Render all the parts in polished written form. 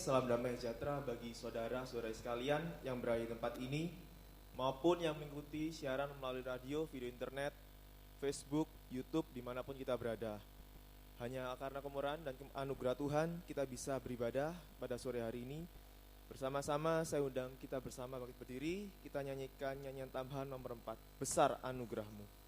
Salam damai sejahtera bagi saudara-saudara sekalian yang berada di tempat ini maupun yang mengikuti siaran melalui radio, video internet, Facebook, YouTube, dimanapun kita berada. Hanya karena kemurahan dan anugerah Tuhan kita bisa beribadah pada sore hari ini. Bersama-sama saya undang kita bersama bangkit berdiri, kita nyanyikan nyanyian tambahan nomor 4, Besar Anugerah-Mu.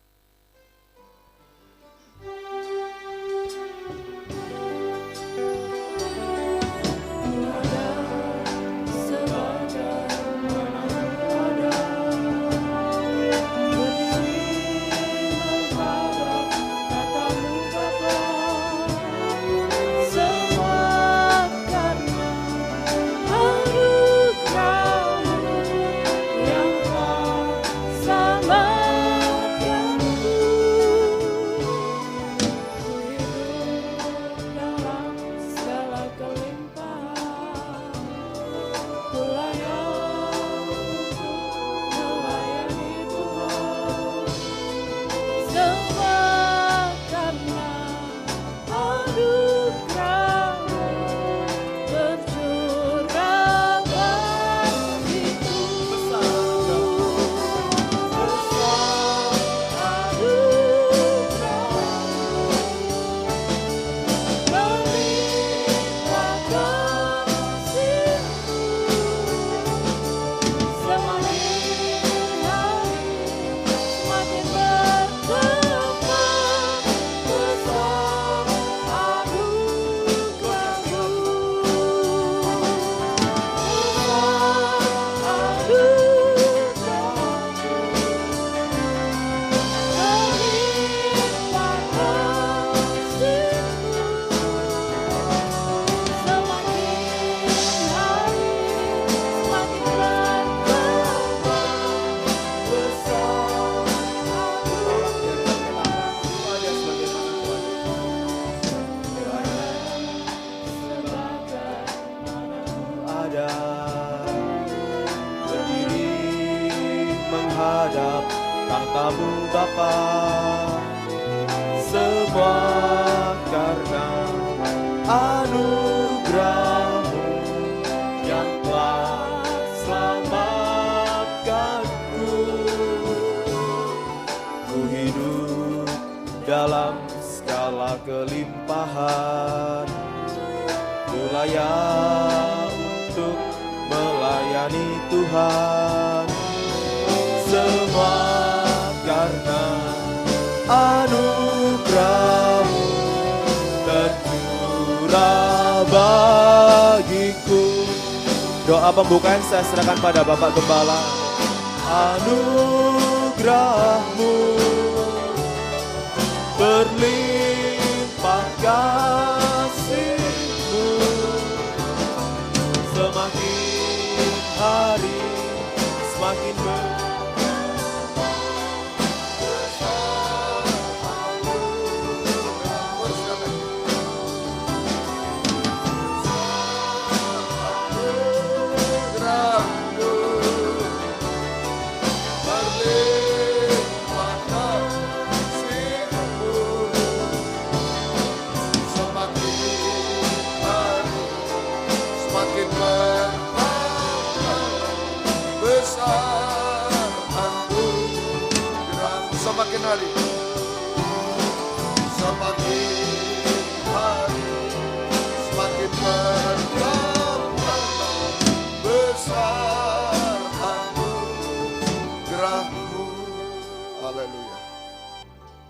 Doa pembukaan saya serahkan pada Bapak Gembala. Anugerah-Mu berlimpah kasih-Mu, semakin hari semakin hari, semakin hari semakin bertambah besar anugerah-Mu. Haleluya,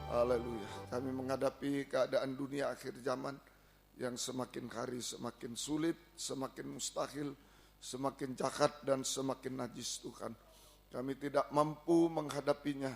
haleluya. Kami menghadapi keadaan dunia akhir zaman yang semakin hari semakin sulit, semakin mustahil, semakin jahat dan semakin najis Tuhan. Kami tidak mampu menghadapinya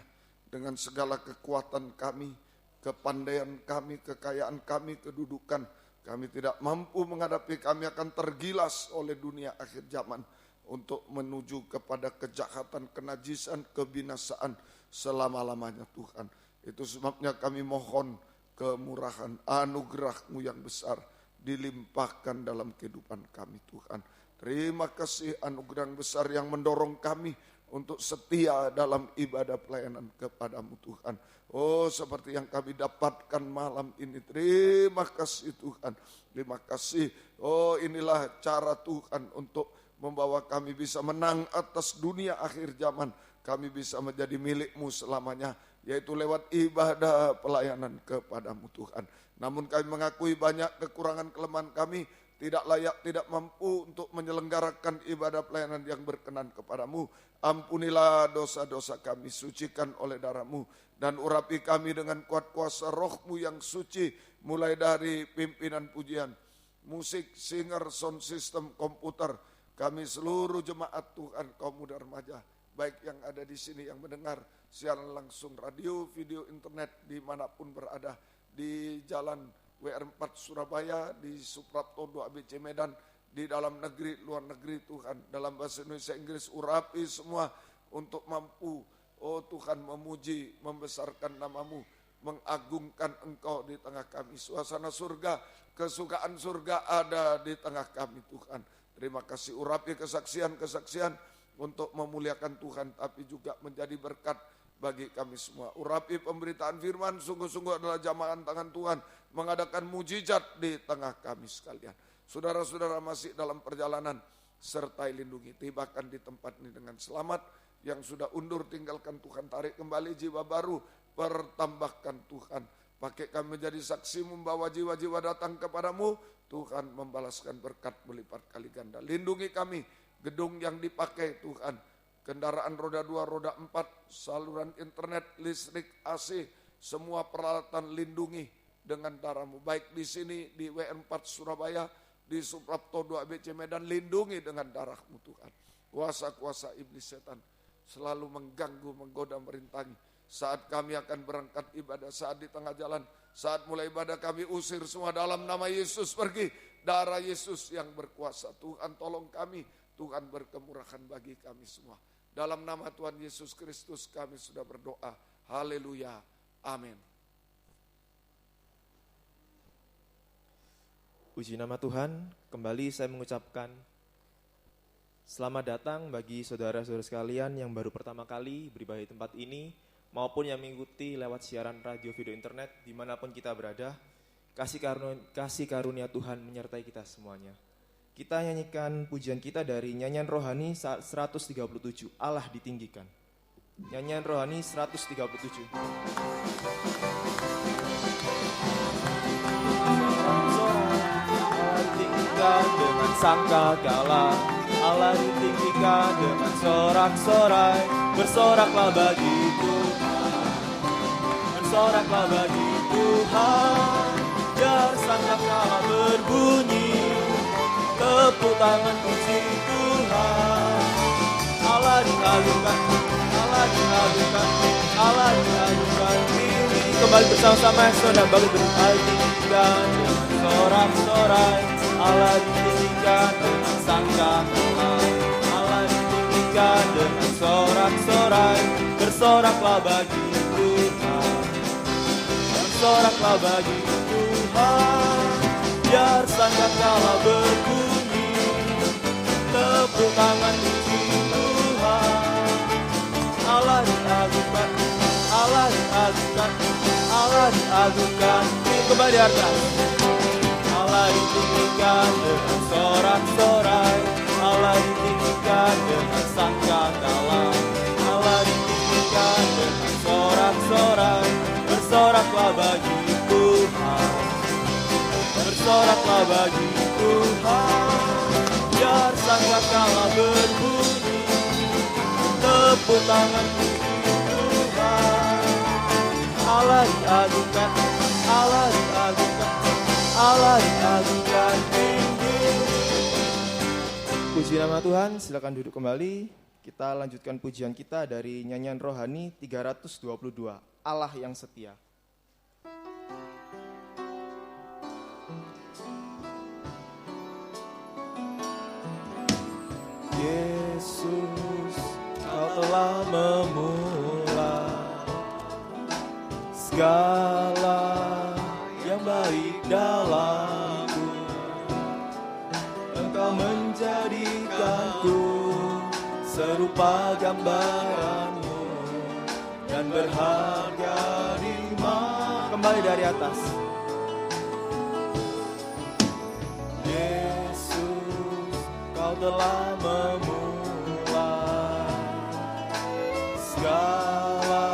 dengan segala kekuatan kami, kepandaian kami, kekayaan kami, kedudukan. Kami tidak mampu menghadapi, kami akan tergilas oleh dunia akhir zaman untuk menuju kepada kejahatan, kenajisan, kebinasaan selama-lamanya Tuhan. Itu sebabnya kami mohon kemurahan, anugerah-Mu yang besar dilimpahkan dalam kehidupan kami Tuhan. Terima kasih anugerah yang besar yang mendorong kami untuk setia dalam ibadah pelayanan kepadamu Tuhan. Oh, seperti yang kami dapatkan malam ini. Terima kasih Tuhan. Terima kasih. Oh, inilah cara Tuhan untuk membawa kami bisa menang atas dunia akhir zaman. Kami bisa menjadi milik-Mu selamanya, yaitu lewat ibadah pelayanan kepadamu Tuhan. Namun kami mengakui banyak kekurangan kelemahan kami, tidak layak, tidak mampu untuk menyelenggarakan ibadah pelayanan yang berkenan kepadamu. Ampunilah dosa-dosa kami, sucikan oleh darah-Mu, dan urapi kami dengan kuat kuasa Roh-Mu yang suci, mulai dari pimpinan pujian, musik, singer, sound system, komputer, kami seluruh jemaat Tuhan, kaum muda remaja, baik yang ada di sini yang mendengar siaran langsung radio, video, internet, dimanapun berada, di jalan WR4 Surabaya, di Suprapto 2 ABC Medan, di dalam negeri, luar negeri Tuhan, dalam bahasa Indonesia, Inggris, urapi semua untuk mampu, oh Tuhan, memuji, membesarkan nama-Mu, mengagungkan Engkau di tengah kami. Suasana surga, kesukaan surga ada di tengah kami Tuhan. Terima kasih, urapi kesaksian-kesaksian untuk memuliakan Tuhan, tapi juga menjadi berkat bagi kami semua. Urapi pemberitaan firman, sungguh-sungguh adalah jamahan tangan Tuhan, mengadakan mujizat di tengah kami sekalian. Saudara-saudara masih dalam perjalanan, sertai lindungi, tibakan di tempat ini dengan selamat. Yang sudah undur tinggalkan Tuhan, tarik kembali jiwa baru, pertambahkan Tuhan. Pakai kami menjadi saksi, membawa jiwa-jiwa datang kepadamu. Tuhan membalaskan berkat berlipat kali ganda. Lindungi kami, gedung yang dipakai Tuhan, kendaraan roda 2, roda 4, saluran internet, listrik, AC, semua peralatan lindungi dengan darah-Mu. Baik di sini, di WN4 Surabaya, di Suprapto 2 ABC Medan, lindungi dengan darah-Mu Tuhan. Kuasa-kuasa iblis setan selalu mengganggu, menggoda, merintangi. Saat kami akan berangkat ibadah, saat di tengah jalan, saat mulai ibadah kami usir semua dalam nama Yesus, pergi. Darah Yesus yang berkuasa. Tuhan tolong kami, Tuhan berkemurahan bagi kami semua. Dalam nama Tuhan Yesus Kristus kami sudah berdoa. Haleluya. Amin. Puji nama Tuhan, kembali saya mengucapkan selamat datang bagi saudara-saudara sekalian yang baru pertama kali beribadah di tempat ini, maupun yang mengikuti lewat siaran radio video internet dimanapun kita berada. Kasih karunia Tuhan menyertai kita semuanya. Kita nyanyikan pujian kita dari nyanyian rohani 137, Allah ditinggikan. Nyanyian rohani 137. Allah ditinggikan dengan sangkakala, Allah ditinggikan dengan sorak-sorai. Bersoraklah bagi Tuhan, bersoraklah bagi Tuhan. Biar sangkakala berbunyi, tepuk tangan puji Tuhan. Allah diagungkan, Allah diagungkan, Allah diagungkan. Kembali bersama-sama saudara bagi bertinggikan dengan sorak-sorai. Allah ditinggikan dengan sangkakala, Allah ditinggikan dengan sorak-sorai. Bersoraklah bagi Tuhan, bersoraklah bagi Tuhan. Biar sangkakala berbunyi, tepuk tangan puji Tuhan. Allah diagungkan, Allah diagungkan, Allah diagungkan. Kembali harga. Allah ditinggikan dengan sorak-sorai, Allah ditinggikan dengan sangkakala, Allah ditinggikan dengan sorak-sorai. Bersoraklah bagi Tuhan, bersoraklah bagi Tuhan. Biar sangkakala berbunyi, tepuk tangan puji Tuhan. Allah diagungkan, Allah diagungkan, Allah diagungkan tinggi. Puji nama Tuhan, silakan duduk kembali. Kita lanjutkan pujian kita dari nyanyian rohani 322, Allah yang setia. Yesus, Kau telah memulai segala yang baik dalamku. Engkau menjadikanku serupa gambaran-Mu dan berharga di mata. Kembali dari atas. Yesus, Kau telah memulai segala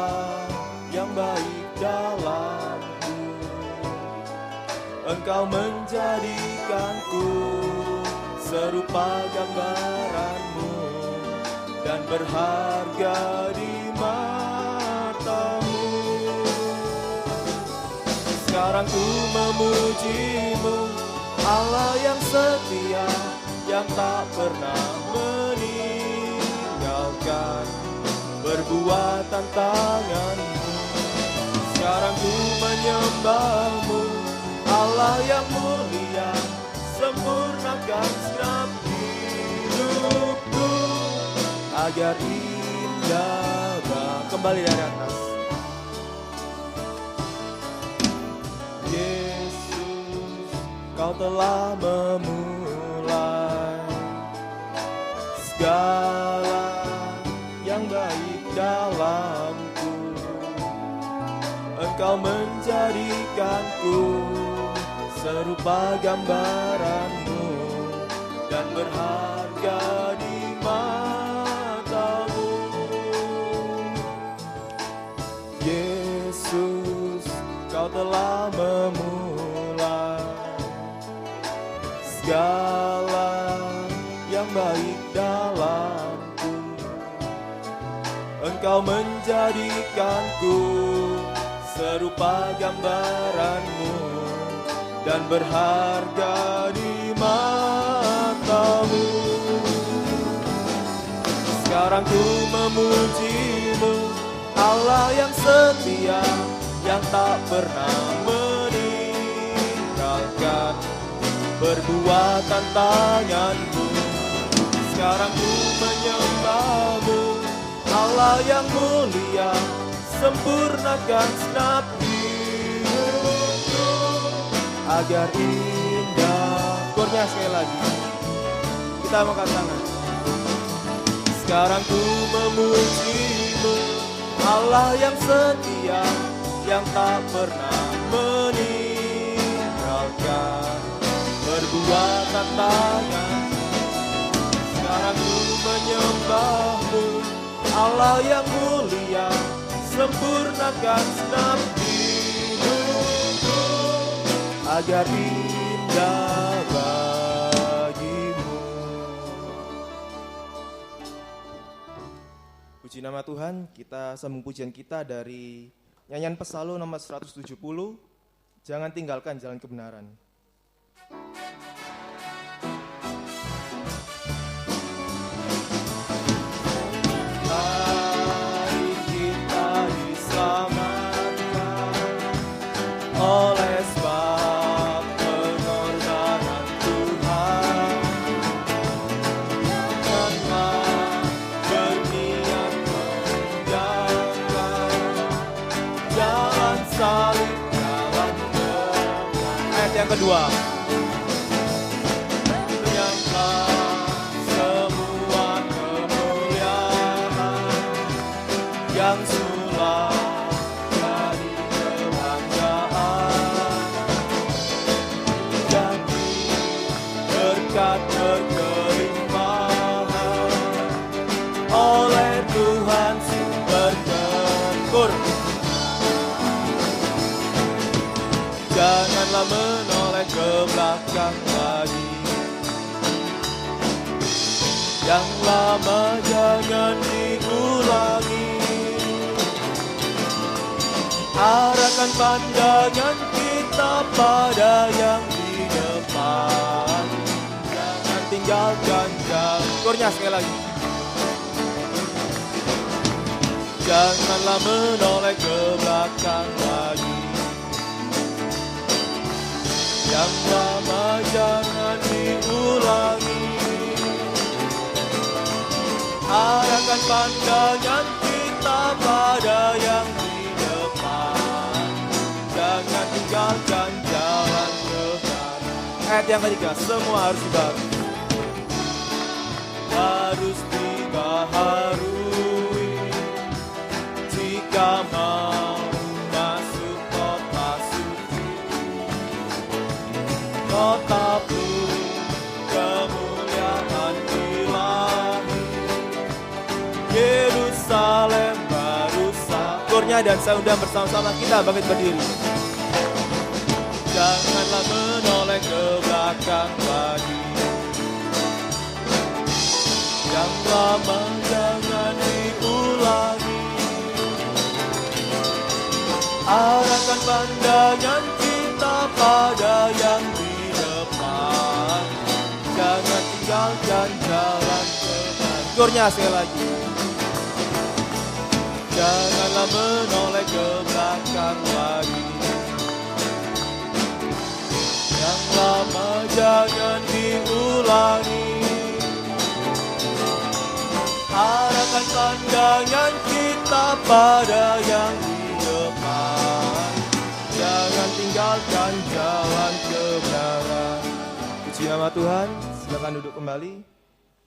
yang baik dalamku. Engkau menjadikanku serupa gambaran-Mu dan berharga di mata-Mu. Sekarang ku memuji-Mu, Allah yang setia, yang tak pernah meninggalkan perbuatan tangan-Mu. Sekarang ku menyembah-Mu, Allah yang mulia, sempurnakan segenap hidupku agar indah. Kembali dari atas. Yesus, Kau telah memulai segala yang baik dalamku. Engkau menjadikanku serupa gambaran-Mu dan berharga di mata-Mu. Yesus, Kau telah memulai segala yang baik dalamku. Engkau menjadikanku serupa gambaran-Mu dan berharga di mata-Mu. Sekarang ku memuji-Mu, Allah yang setia, yang tak pernah meninggalkan perbuatan tangan-Mu. Sekarang ku menyembah-Mu, Allah yang mulia, sempurnakan segenap hidupku agar indah. Kurnya sekali lagi. Kita angkat tangan. Sekarang ku memuji-Mu, Allah yang setia, yang tak pernah meninggalkan perbuatan tangan. Sekarang ku menyembah-Mu, Allah yang mulia, sempurnakan segenap hidupku agar indah bagimu. Puji nama Tuhan, kita sambung pujian kita dari nyanyian Pesalum nomor 170, Jangan Tinggalkan Jalan Kebenaran. Oleh sebab pengorbanan Tuhan, janganlah berniat meninggalkan jalan salib, jalan kebenaran. Ayat yang kedua. Menyangkal semua kemuliaan yang sulam berkelimpahan oleh Tuhan sumber tempur. Janganlah menoleh ke belakang lagi, yang lama jangan diulangi. Arahkan pandangan kita pada yang di depan. tinggalkan jalan. Kornya sekali lagi. Janganlah menoleh ke belakang lagi. Yang lama jangan diulangi. Arahkan pandangan kita pada yang di depan. Jangan tinggalkan jalan kebenaran. Ayat yang ketiga, semua harus dibaharui. Harus dibaharui jika mau masuk kota suci. Kota penuh kemuliaan ilahi. Yerusalem baru sakurnya, dan saya undang bersama-sama kita bangkit berdiri. Janganlah menoleh ke belakang lagi. Yang lama jangan diulangi. Arahkan pandangan kita pada yang di depan. Jangan tinggalkan jalan kebenaran. Gornya sekali lagi. Janganlah menoleh ke belakang lagi. Yang lama jangan diulangi. Arahkan pandangan kita pada yang di depan. Jangan tinggalkan jalan kebenaran. Puji nama Tuhan, silakan duduk kembali.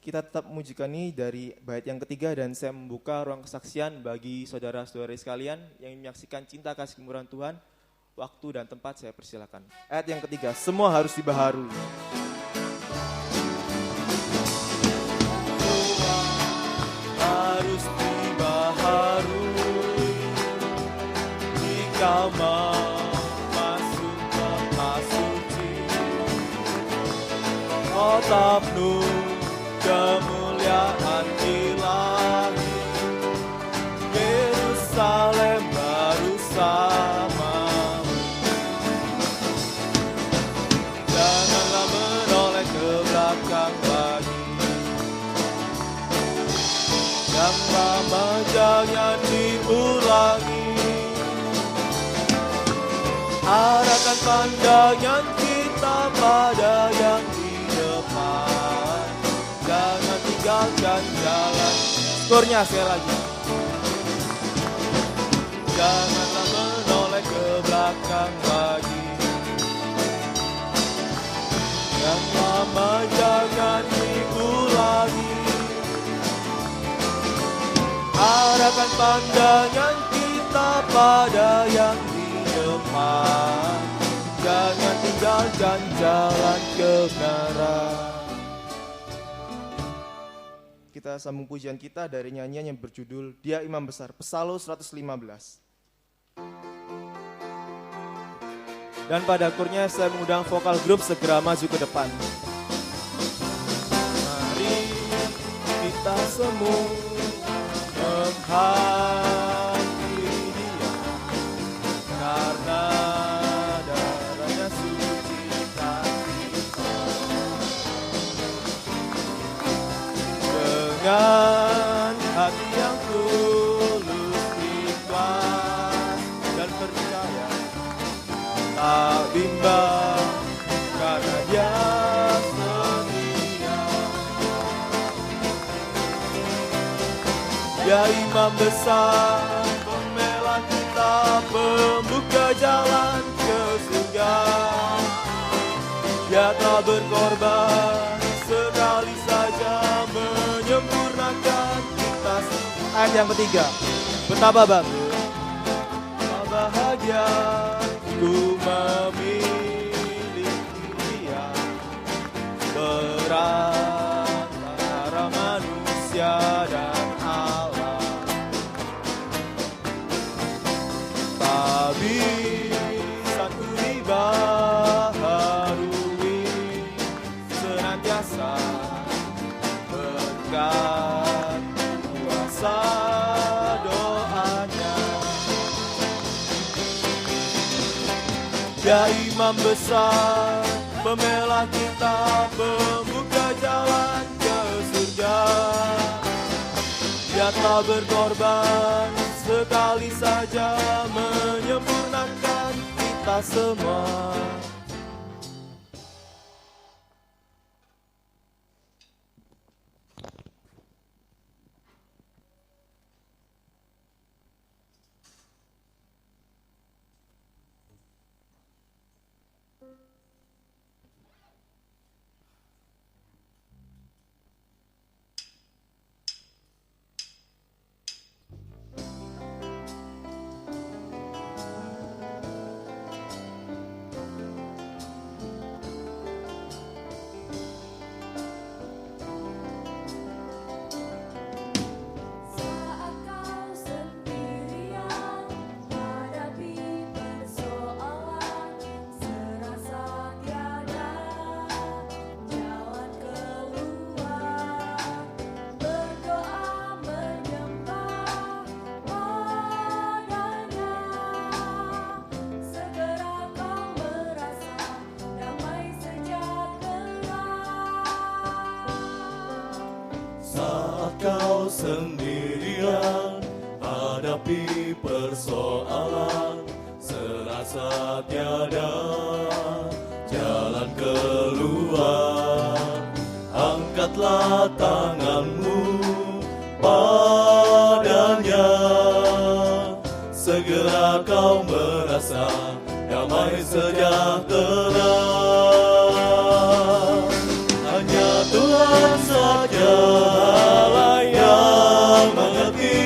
Kita tetap memujikan ini dari bait yang ketiga, dan saya membuka ruang kesaksian bagi saudara-saudari sekalian yang menyaksikan cinta kasih kemurahan Tuhan. Waktu dan tempat saya persilakan. Ayat yang ketiga, semua harus dibaharui. Semua harus dibaharui jika mau masuk kota suci. Kota penuh kemuliaan ilahi. Yerusalem baru sama. Janganlah menoleh ke belakang lagi. Yang lama jangan diulangi. Arahkan pandangan kita pada yang di depan. Jangan tinggalkan jalan. Skornya sekali lagi. Janganlah menoleh ke belakang lagi. Yang lama jangan diulangi. Arahkan pandangan kita pada yang di depan. Jangan tinggalkan jalan kebenaran. Kita sambung pujian kita dari nyanyian yang berjudul Dia Imam Besar, Psalus 115. Dan pada akhirnya saya mengundang vokal grup segera maju ke depan. Mari kita semua menghadiri Dia, karena darahnya sucikan kita. Dengan hati yang tulus, ikhlas dan percaya, tak bimbang karena Dia setia. Dia Imam Besar, pembela kita, pembuka jalan ke surga. Dia telah berkorban sekali saja, menyempurnakan kita. Ayat yang ketiga, betapa bahagia ku memiliki Dia, berantara manusia dan Allah. Tak bisa ku dibaharui, senantiasa berkat kuasa doanya. Dia Imam Besar, pembela kita, pembuka jalan Rela berkorban sekali saja menyempurnakan kita semua. Kau sendirian hadapi persoalan, serasa tiada jalan keluar. Angkatlah tanganmu padanya, segera kau merasa damai sejahtera. Hanya Tuhan saja yang mengerti,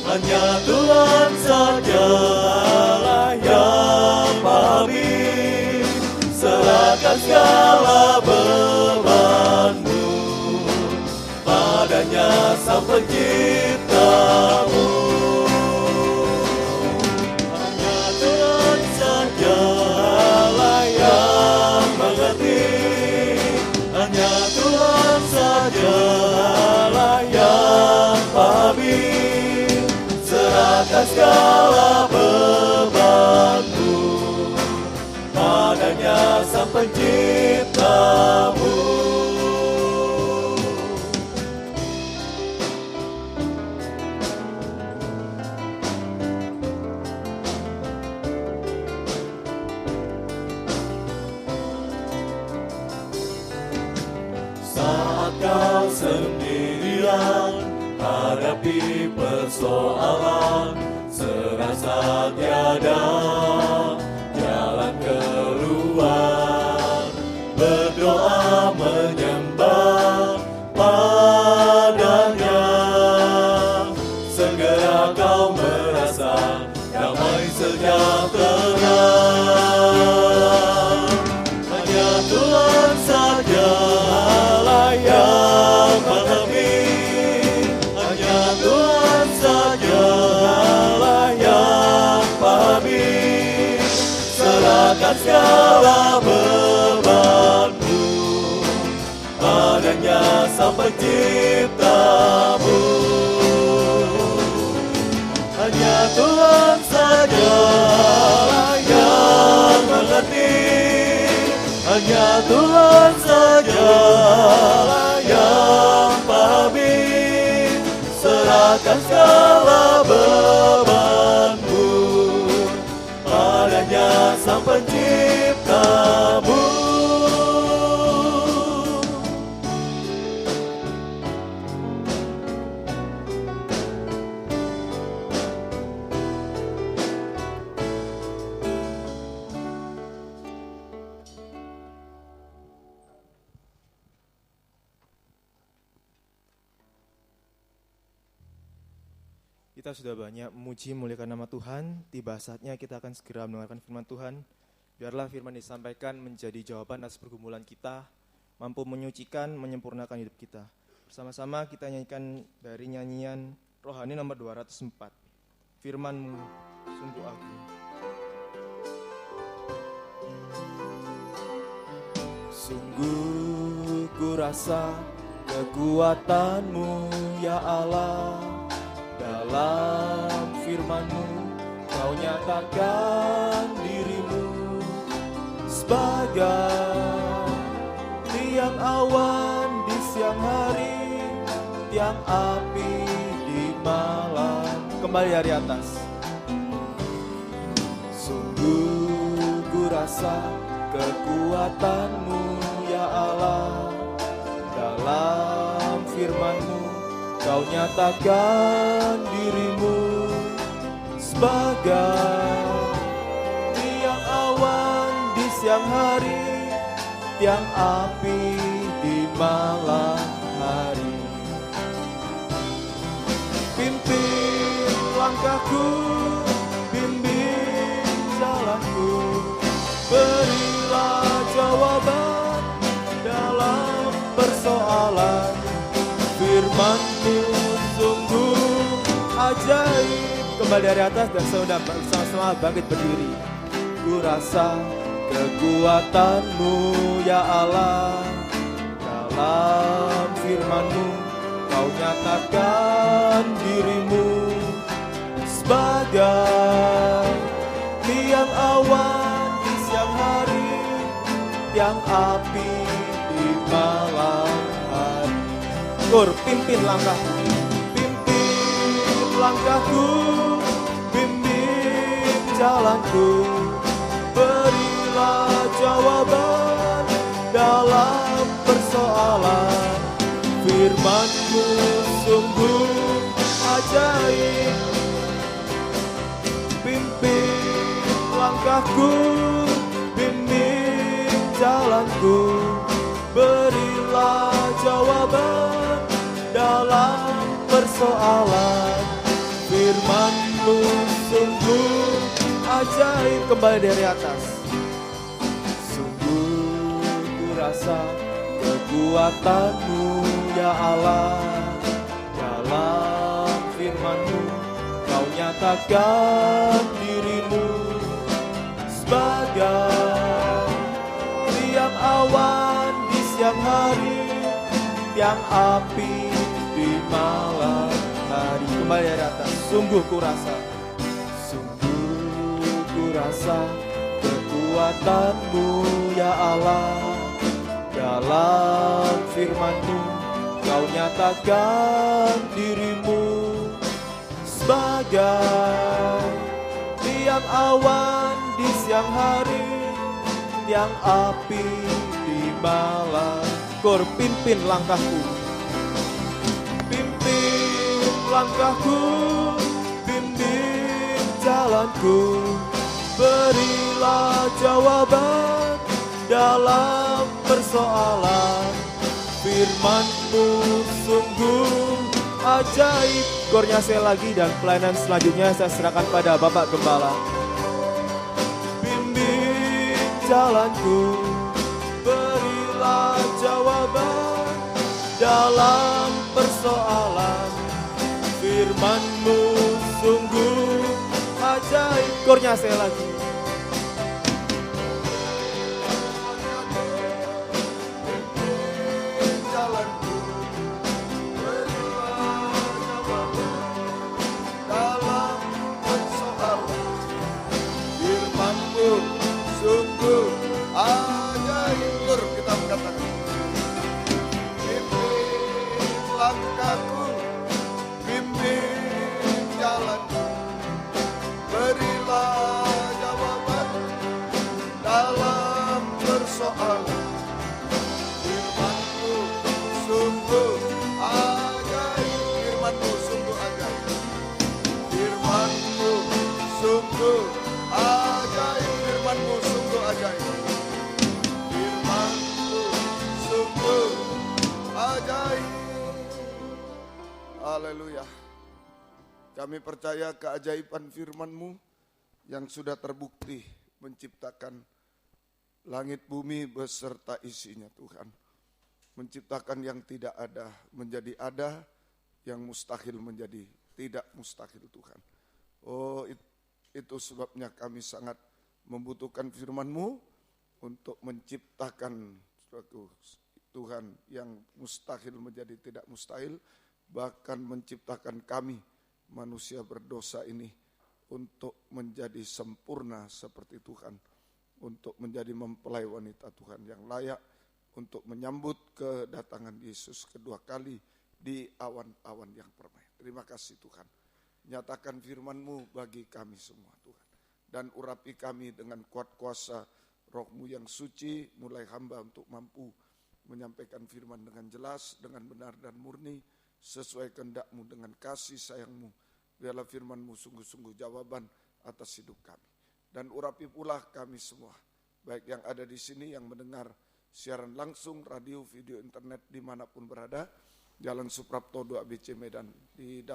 hanya Tuhan sajalah yang pahami. Serahkan segala bebanmu padanya Sang Penciptamu. Hanya Tuhan sajalah yang mengerti, hanya Tuhan sajalah yang pahami. Serahkan segala bebanmu padanya Sang Penciptamu. Saat kau sendirian hadapi persoalan, serasa tiada jalan keluar, berdoa menyembah padanya, segera kau merasa damai sejahtera. Hanya Tuhan sajalah yang mengerti, hanya Tuhan sajalah yang pahami. Serahkan segala bebanmu padanya Sang Penciptamu. Hanya Tuhan sajalah yang mengerti, hanya Tuhan sajalah yang pahami. Serahkan segala bebanmu padanya Sang Penciptamu. Kita sudah banyak memuji memuliakan nama Tuhan. Tiba saatnya kita akan segera mendengarkan firman Tuhan. Biarlah firman disampaikan menjadi jawaban atas pergumulan kita, mampu menyucikan, menyempurnakan hidup kita. Bersama-sama kita nyanyikan dari nyanyian rohani nomor 204. Firman-Mu sungguh agung. Sungguh ku rasa kekuatan-Mu ya Allah. Dalam firman-Mu Kau nyatakan diri-Mu sebagai tiang awan di siang hari, tiang api kembali dari atas. Sungguh ku rasa kekuatan-Mu ya Allah, dalam firman-Mu Kau nyatakan diri-Mu sebagai tiang awan di siang hari, tiang api di malam hari. Pimpin langkahku, bimbing jalanku, berilah jawaban dalam persoalan. Firman-Mu sungguh ajaib. Kembali dari atas dan bersama-sama bangkit berdiri. Ku rasa kekuatan-Mu ya Allah, dalam firman-Mu Kau nyatakan diri-Mu sebagai tiang awan di siang hari, tiang api di malam hari. Kur, pimpin langkahku, bimbing jalanku, berilah jawaban dalam persoalan. Firman-Mu sungguh ajaib. Pimpin langkahku, bimbing jalanku, berilah jawaban dalam persoalan. Firman-Mu sungguh ajaib. Kembali dari atas. Sungguh ku rasa kekuatan-Mu ya Allah, dalam firman-Mu Kau nyatakan diri-Mu sebagai tiang awan di siang hari, tiang api di malam hari. Kembali dari atas. Sungguh ku rasa kekuatan-Mu ya Allah, dalam firman-Mu Kau nyatakan diri-Mu sebagai tiang awan di siang hari, tiang api di malam. Kur, pimpin langkahku, bimbing jalanku, berilah jawaban dalam persoalan. Firman-Mu sungguh ajaib. Kornya saya lagi dan pelayanan selanjutnya saya serahkan pada Bapak Gembala. Bimbing jalanku, berilah jawaban dalam persoalan. Firman-Mu sungguh ajaib. Kornya saya lagi. Sungguh ajaib. Kur, kita mengatakan bimbing langkahku, bimbing jalanku, berilah jawaban dalam persoalan. Firman-Mu sungguh ajaib. Firman-Mu sungguh ajaib. Firman-Mu sungguh ajaib. Firman-Mu sungguh ajaib. Firman-Mu sungguh ajaib. Haleluya. Kami percaya keajaiban firman-Mu yang sudah terbukti menciptakan langit bumi beserta isinya Tuhan. Menciptakan yang tidak ada menjadi ada, yang mustahil menjadi tidak mustahil Tuhan. Oh, itu sebabnya kami sangat membutuhkan firman-Mu untuk menciptakan suatu Tuhan yang mustahil menjadi tidak mustahil, bahkan menciptakan kami manusia berdosa ini untuk menjadi sempurna seperti Tuhan, untuk menjadi mempelai wanita Tuhan yang layak untuk menyambut kedatangan Yesus kedua kali di awan-awan yang permai. Terima kasih Tuhan. Nyatakan firman-Mu bagi kami semua Tuhan. Dan urapi kami dengan kuat kuasa Roh-Mu yang suci, mulai hamba untuk mampu menyampaikan firman dengan jelas, dengan benar dan murni, sesuai kehendak-Mu dengan kasih sayang-Mu. Biarlah firman-Mu sungguh-sungguh jawaban atas hidup kami. Dan urapi pula kami semua, baik yang ada di sini, yang mendengar siaran langsung, radio, video, internet, dimanapun berada, Jalan Suprapto 2 ABC Medan, di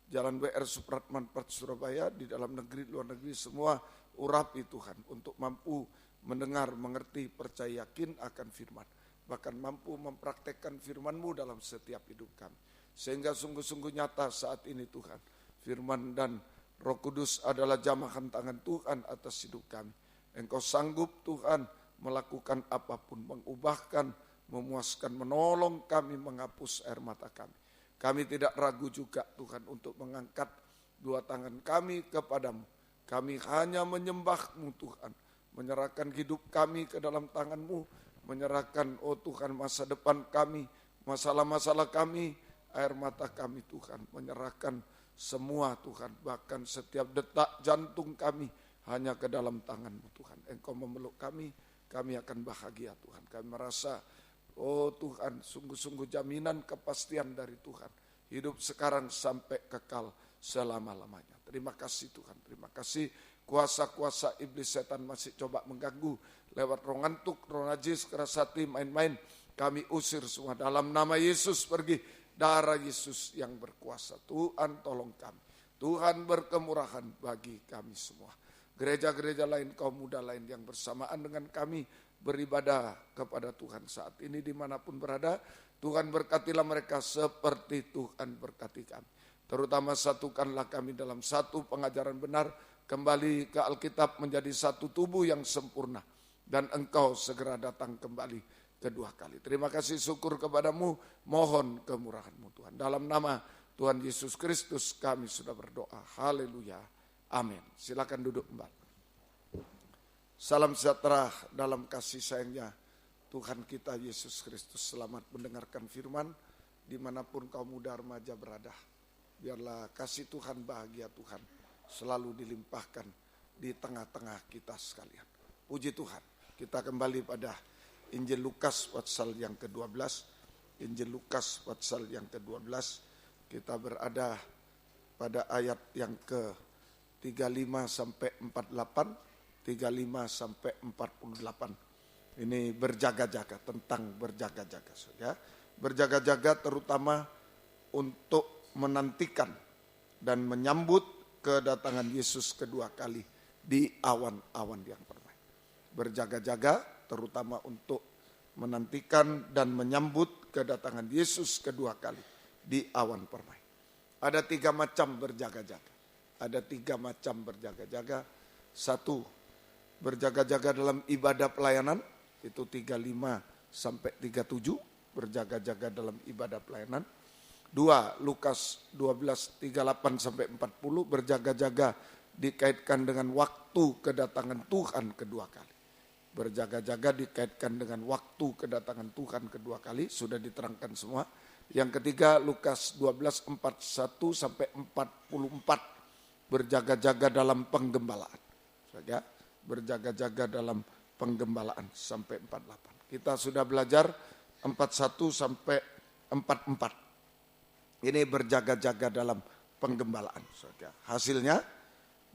Jalan WR Supratman Part Surabaya, di dalam negeri, luar negeri, semua urapi Tuhan, untuk mampu mendengar, mengerti, percaya, yakin akan firman, bahkan mampu mempraktekkan firman-Mu dalam setiap hidup kami, sehingga sungguh-sungguh nyata saat ini Tuhan, firman dan Roh Kudus adalah jamahan tangan Tuhan atas hidup kami. Engkau sanggup Tuhan melakukan apapun, mengubahkan, memuaskan, menolong kami, menghapus air mata kami. Kami tidak ragu juga Tuhan untuk mengangkat dua tangan kami kepadamu. Kami hanya menyembah-Mu Tuhan, menyerahkan hidup kami ke dalam tangan-Mu, menyerahkan Tuhan masa depan kami, masalah-masalah kami, air mata kami Tuhan, menyerahkan semua Tuhan, bahkan setiap detak jantung kami hanya ke dalam tangan-Mu Tuhan. Engkau memeluk kami akan bahagia Tuhan. Kami merasa, Tuhan, sungguh-sungguh jaminan kepastian dari Tuhan. Hidup sekarang sampai kekal selama-lamanya. Terima kasih Tuhan, terima kasih. Kuasa-kuasa iblis setan masih coba mengganggu lewat roh ngantuk, roh najis, keras hati, main-main. Kami usir semua dalam nama Yesus, pergi. Darah Yesus yang berkuasa. Tuhan tolong kami. Tuhan berkemurahan bagi kami semua. Gereja-gereja lain, kaum muda lain yang bersamaan dengan kami beribadah kepada Tuhan saat ini dimanapun berada. Tuhan berkatilah mereka seperti Tuhan berkati kami. Terutama satukanlah kami dalam satu pengajaran benar. Kembali ke Alkitab menjadi satu tubuh yang sempurna. Dan Engkau segera datang kembali kedua kali. Terima kasih, syukur kepadamu, mohon kemurahan-Mu Tuhan. Dalam nama Tuhan Yesus Kristus kami sudah berdoa. Haleluya. Amin. Silakan duduk kembali. Salam sejahtera dalam kasih sayangnya Tuhan kita Yesus Kristus. Selamat mendengarkan firman dimanapun kaum muda remaja berada. Biarlah kasih Tuhan, bahagia Tuhan selalu dilimpahkan di tengah-tengah kita sekalian. Puji Tuhan. Kita kembali pada Injil Lukas pasal yang ke-12. Injil Lukas pasal yang ke-12. Kita berada pada ayat yang ke-35 sampai 48, 35 sampai 48. Ini berjaga-jaga, tentang berjaga-jaga ya. Berjaga-jaga terutama untuk menantikan dan menyambut kedatangan Yesus kedua kali di awan-awan yang permai. Berjaga-jaga terutama untuk menantikan dan menyambut kedatangan Yesus kedua kali di awan permai. Ada 3 macam berjaga-jaga. Ada 3 macam berjaga-jaga. 1, berjaga-jaga dalam ibadah pelayanan, itu 35 sampai 37, berjaga-jaga dalam ibadah pelayanan. 2, Lukas 12, 38 sampai 40, berjaga-jaga dikaitkan dengan waktu kedatangan Tuhan kedua kali. Berjaga-jaga dikaitkan dengan waktu kedatangan Tuhan kedua kali, sudah diterangkan semua. Yang ketiga, Lukas 12, 41 sampai 44, berjaga-jaga dalam penggembalaan. Saja, berjaga-jaga dalam penggembalaan sampai 48. Kita sudah belajar 41 sampai 44. Ini berjaga-jaga dalam penggembalaan. Saja. Hasilnya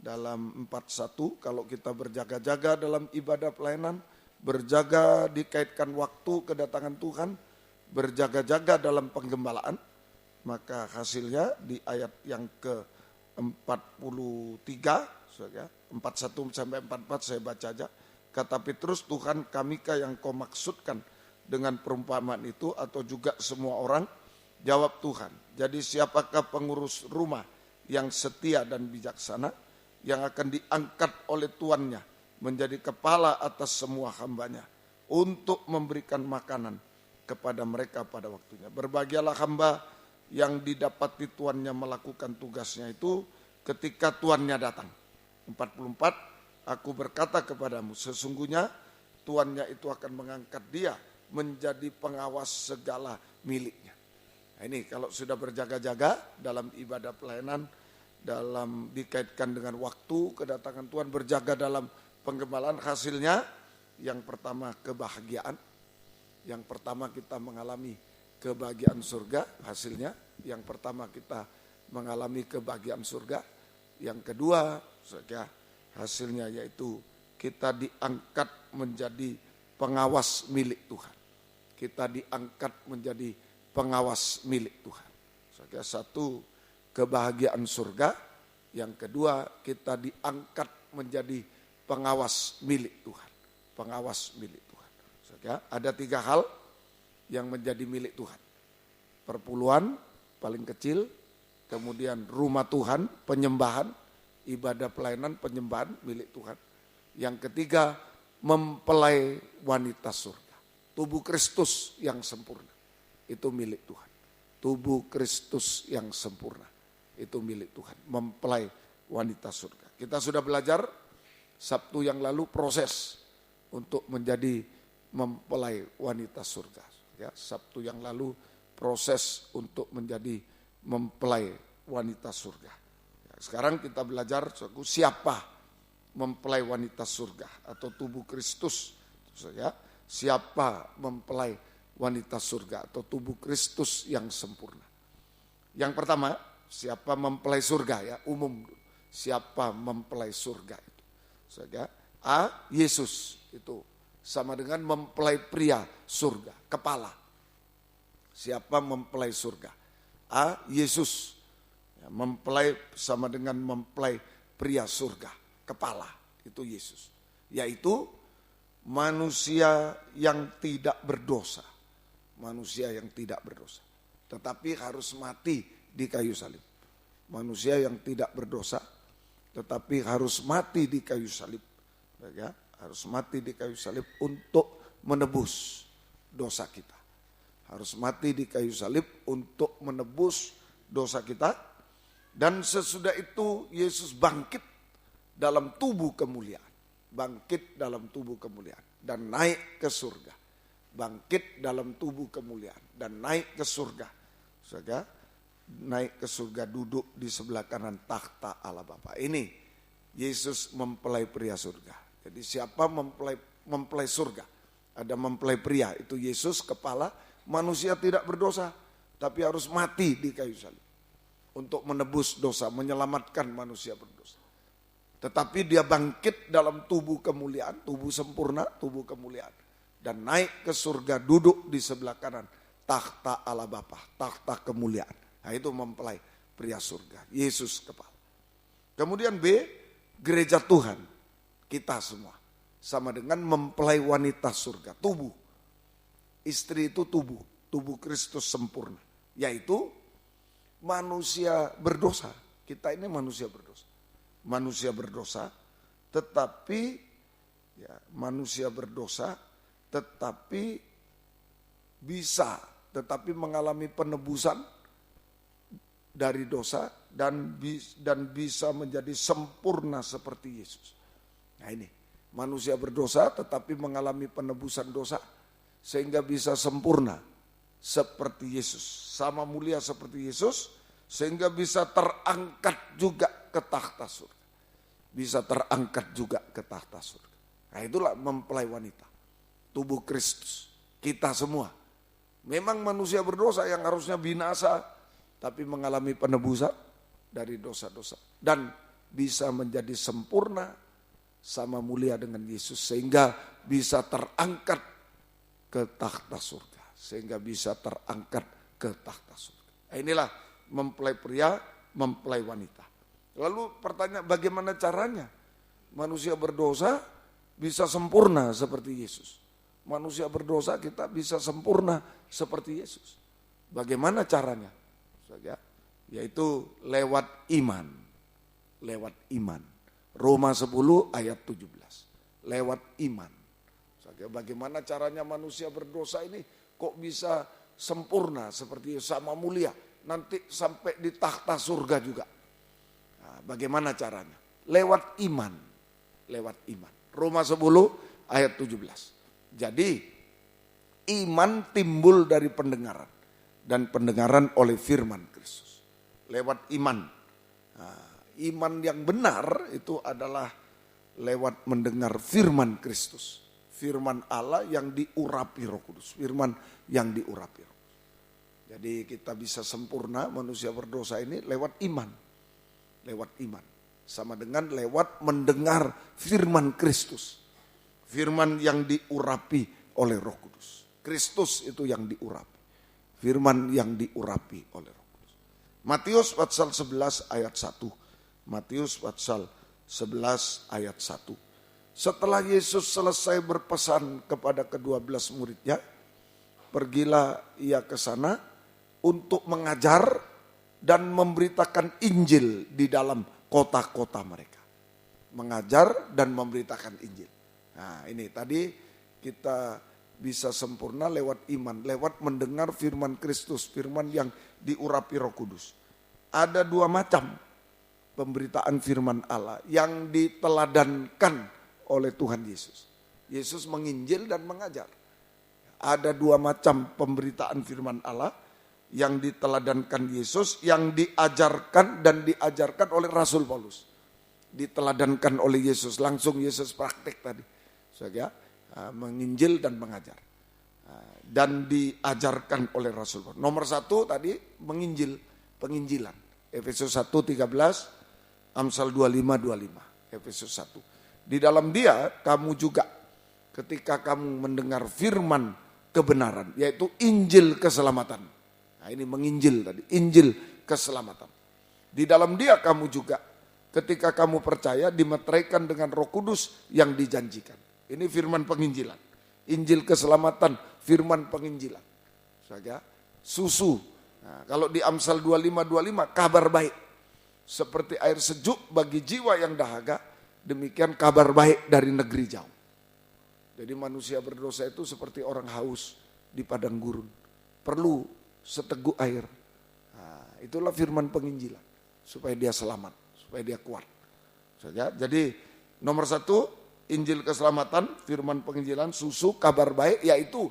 dalam 41, kalau kita berjaga-jaga dalam ibadah pelayanan, berjaga dikaitkan waktu kedatangan Tuhan, berjaga-jaga dalam penggembalaan, maka hasilnya di ayat yang ke-43, 41 sampai 44 saya baca aja. Kata Petrus, Tuhan kamikah yang kau maksudkan dengan perumpamaan itu, atau juga semua orang? Jawab Tuhan, jadi siapakah pengurus rumah yang setia dan bijaksana, yang akan diangkat oleh tuannya menjadi kepala atas semua hambanya untuk memberikan makanan kepada mereka pada waktunya. Berbahagialah hamba yang didapati tuannya melakukan tugasnya itu ketika tuannya datang. 44, aku berkata kepadamu, sesungguhnya tuannya itu akan mengangkat dia menjadi pengawas segala miliknya. Nah, ini kalau sudah berjaga-jaga dalam ibadah pelayanan, dalam dikaitkan dengan waktu kedatangan Tuhan, berjaga dalam penggembalaan, hasilnya yang pertama kebahagiaan. Yang pertama kita mengalami kebahagiaan surga, hasilnya yang pertama kita mengalami kebahagiaan surga. Yang kedua, hasilnya yaitu kita diangkat menjadi pengawas milik Tuhan. Kita diangkat menjadi pengawas milik Tuhan. Satu, kebahagiaan surga. Yang kedua, kita diangkat menjadi pengawas milik Tuhan. Pengawas milik Tuhan. Ada 3 hal yang menjadi milik Tuhan. Perpuluhan paling kecil, kemudian rumah Tuhan, penyembahan, ibadah pelayanan, penyembahan milik Tuhan. Yang ketiga, mempelai wanita surga. Tubuh Kristus yang sempurna, itu milik Tuhan. Tubuh Kristus yang sempurna, itu milik Tuhan. Mempelai wanita surga. Kita sudah belajar Sabtu yang lalu proses untuk menjadi mempelai wanita surga. Ya, Sabtu yang lalu proses untuk menjadi mempelai wanita surga. Ya, sekarang kita belajar siapa mempelai wanita surga atau tubuh Kristus. Ya, siapa mempelai wanita surga atau tubuh Kristus yang sempurna. Yang pertama, siapa mempelai surga ya, umum. Siapa mempelai surga itu. Ya, A, Yesus itu sama dengan mempelai pria surga, kepala. Siapa mempelai surga? A, Yesus. Ya, mempelai sama dengan mempelai pria surga, kepala. Itu Yesus. Yaitu manusia yang tidak berdosa. Manusia yang tidak berdosa. Tetapi harus mati di kayu salib. Manusia yang tidak berdosa, tetapi harus mati di kayu salib. Ya, harus mati di kayu salib untuk menebus dosa kita. Harus mati di kayu salib untuk menebus dosa kita. Dan sesudah itu Yesus bangkit dalam tubuh kemuliaan. Bangkit dalam tubuh kemuliaan dan naik ke surga. Bangkit dalam tubuh kemuliaan dan naik ke surga. Saudara, naik ke surga, duduk di sebelah kanan takhta Allah Bapa. Ini Yesus mempelai pria surga. Jadi siapa mempelai surga? Ada mempelai pria, itu Yesus kepala. Manusia tidak berdosa, tapi harus mati di kayu salib untuk menebus dosa, menyelamatkan manusia berdosa. Tetapi dia bangkit dalam tubuh kemuliaan, tubuh sempurna, tubuh kemuliaan. Dan naik ke surga, duduk di sebelah kanan takhta Allah Bapa, takhta kemuliaan. Nah, itu mempelai pria surga, Yesus kepala. Kemudian B, gereja Tuhan, kita semua. Sama dengan mempelai wanita surga, tubuh. Istri itu tubuh Kristus sempurna. Yaitu manusia berdosa, kita ini manusia berdosa. Manusia berdosa, tetapi ya, manusia berdosa, tetapi mengalami penebusan dari dosa dan bisa menjadi sempurna seperti Yesus. Nah ini, manusia berdosa tetapi mengalami penebusan dosa sehingga bisa sempurna seperti Yesus, sama mulia seperti Yesus, sehingga bisa terangkat juga ke takhta surga. Bisa terangkat juga ke takhta surga. Nah itulah mempelai wanita, tubuh Kristus, kita semua. Memang manusia berdosa yang harusnya binasa, tapi mengalami penebusan dari dosa-dosa. Dan bisa menjadi sempurna sama mulia dengan Yesus, sehingga bisa terangkat ke takhta surga. Sehingga bisa terangkat ke takhta surga. Nah, inilah mempelai pria, mempelai wanita. Lalu pertanyaan, bagaimana caranya manusia berdosa bisa sempurna seperti Yesus? Manusia berdosa kita bisa sempurna seperti Yesus. Bagaimana caranya? Yaitu lewat iman. Lewat iman. Roma 10 ayat 17. Lewat iman. Bagaimana caranya manusia berdosa ini kok bisa sempurna seperti sama mulia, nanti sampai di takhta surga juga. Nah, bagaimana caranya? Lewat iman. Lewat iman. Roma 10 ayat 17. Jadi iman timbul dari pendengaran dan pendengaran oleh firman Kristus. Lewat iman. Nah, iman yang benar itu adalah lewat mendengar firman Kristus. Firman Allah yang diurapi Roh Kudus. Firman yang diurapi Roh Kudus. Jadi kita bisa sempurna manusia berdosa ini lewat iman. Lewat iman. Sama dengan lewat mendengar firman Kristus. Firman yang diurapi oleh Roh Kudus. Kristus itu yang diurapi. Firman yang diurapi oleh Roh Kudus. Matius pasal 11 ayat 1. Matius pasal 11 ayat 1. Setelah Yesus selesai berpesan kepada ke-12 muridnya, pergilah ia ke sana untuk mengajar dan memberitakan Injil di dalam kota-kota mereka. Mengajar dan memberitakan Injil. Nah ini tadi kita bisa sempurna lewat iman, lewat mendengar firman Kristus, firman yang diurapi Roh Kudus. Ada dua macam pemberitaan firman Allah yang diteladankan oleh Tuhan Yesus. Yesus menginjil dan mengajar. Ada dua macam pemberitaan firman Allah yang diteladankan Yesus, yang diajarkan dan diajarkan oleh Rasul Paulus. Diteladankan oleh Yesus, langsung Yesus praktek tadi. Saudara, menginjil dan mengajar. Dan diajarkan oleh Rasul Paulus. Nomor satu tadi menginjil, penginjilan. Efesus 1:13, Amsal 25:25. Efesus 1. Di dalam dia kamu juga ketika kamu mendengar firman kebenaran, yaitu Injil keselamatan. Nah ini menginjil tadi, Injil keselamatan. Di dalam dia kamu juga ketika kamu percaya dimeteraikan dengan Roh Kudus yang dijanjikan. Ini firman penginjilan. Injil keselamatan, firman penginjilan. Saja susu. Nah, kalau di Amsal 25:25 kabar baik. Seperti air sejuk bagi jiwa yang dahaga. Demikian kabar baik dari negeri jauh. Jadi manusia berdosa itu seperti orang haus di padang gurun. Perlu seteguk air. Nah, itulah firman penginjilan. Supaya dia selamat, supaya dia kuat. Jadi nomor satu, Injil keselamatan, firman penginjilan, susu, kabar baik, yaitu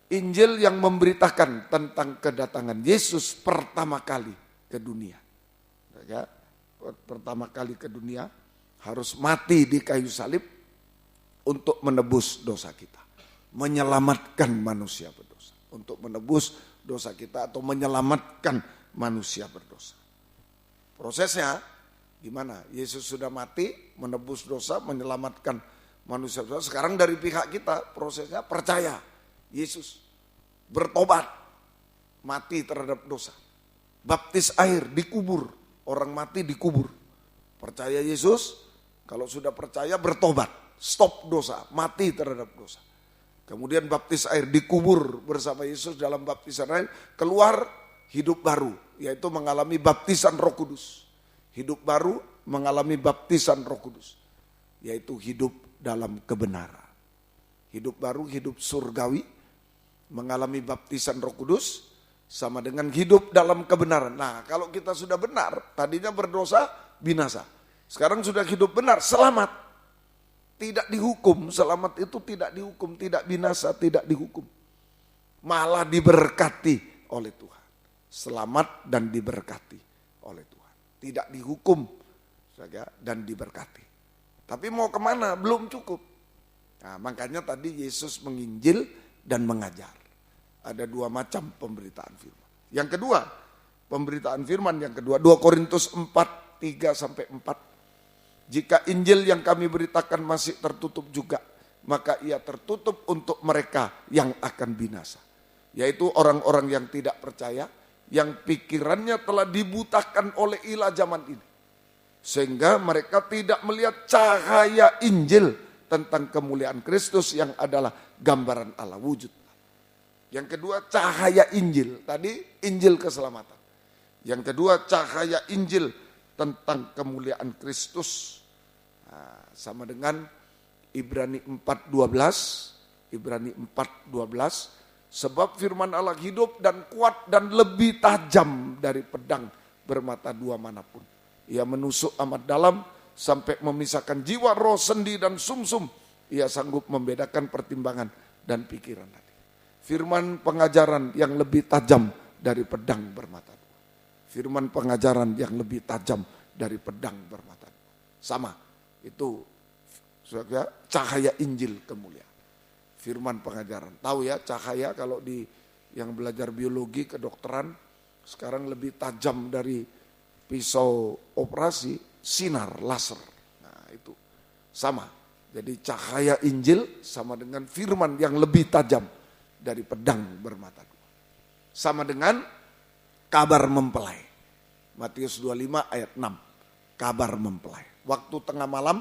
Injil yang memberitakan tentang kedatangan Yesus pertama kali ke dunia. Pertama kali ke dunia. Harus mati di kayu salib untuk menebus dosa kita. Menyelamatkan manusia berdosa. Untuk menebus dosa kita atau menyelamatkan manusia berdosa. Prosesnya gimana? Yesus sudah mati, menebus dosa, menyelamatkan manusia berdosa. Sekarang dari pihak kita prosesnya percaya. Yesus bertobat, mati terhadap dosa. Baptis air, dikubur. Orang mati dikubur. Percaya Yesus. Kalau sudah percaya bertobat, stop dosa, mati terhadap dosa. Kemudian baptis air, dikubur bersama Yesus dalam baptisan air, keluar hidup baru, yaitu mengalami baptisan Roh Kudus. Hidup baru mengalami baptisan Roh Kudus, yaitu hidup dalam kebenaran. Hidup baru, hidup surgawi, mengalami baptisan Roh Kudus, sama dengan hidup dalam kebenaran. Nah kalau kita sudah benar, tadinya berdosa, binasa. Sekarang sudah hidup benar, selamat. Tidak dihukum, selamat itu tidak dihukum, tidak binasa, tidak dihukum. Malah diberkati oleh Tuhan. Selamat dan diberkati oleh Tuhan. Tidak dihukum saja dan diberkati. Tapi mau kemana? Belum cukup. Nah, makanya tadi Yesus menginjil dan mengajar. Ada dua macam pemberitaan firman. Yang kedua, pemberitaan firman yang kedua, 2 Korintus 4:3-4. Jika Injil yang kami beritakan masih tertutup juga, maka ia tertutup untuk mereka yang akan binasa. Yaitu orang-orang yang tidak percaya, yang pikirannya telah dibutakan oleh ilah zaman ini. Sehingga mereka tidak melihat cahaya Injil tentang kemuliaan Kristus yang adalah gambaran Allah wujud. Yang kedua cahaya Injil, tadi Injil keselamatan. Yang kedua cahaya Injil tentang kemuliaan Kristus. Nah, sama dengan Ibrani 4:12. Ibrani 4:12. Sebab firman Allah hidup dan kuat dan lebih tajam dari pedang bermata dua manapun. Ia menusuk amat dalam sampai memisahkan jiwa, roh, sendi dan sumsum. Ia sanggup membedakan pertimbangan dan pikiran hati. firman pengajaran yang lebih tajam dari pedang bermata dua. Firman pengajaran yang lebih tajam dari pedang bermata dua. Sama, itu cahaya Injil kemuliaan. Firman pengajaran. Tahu ya, cahaya kalau di yang belajar biologi, kedokteran, sekarang lebih tajam dari pisau operasi, sinar laser. Nah itu sama. Jadi cahaya Injil sama dengan firman yang lebih tajam dari pedang bermata dua. Sama dengan kabar mempelai. Matius 25 ayat 6. Kabar mempelai. Waktu tengah malam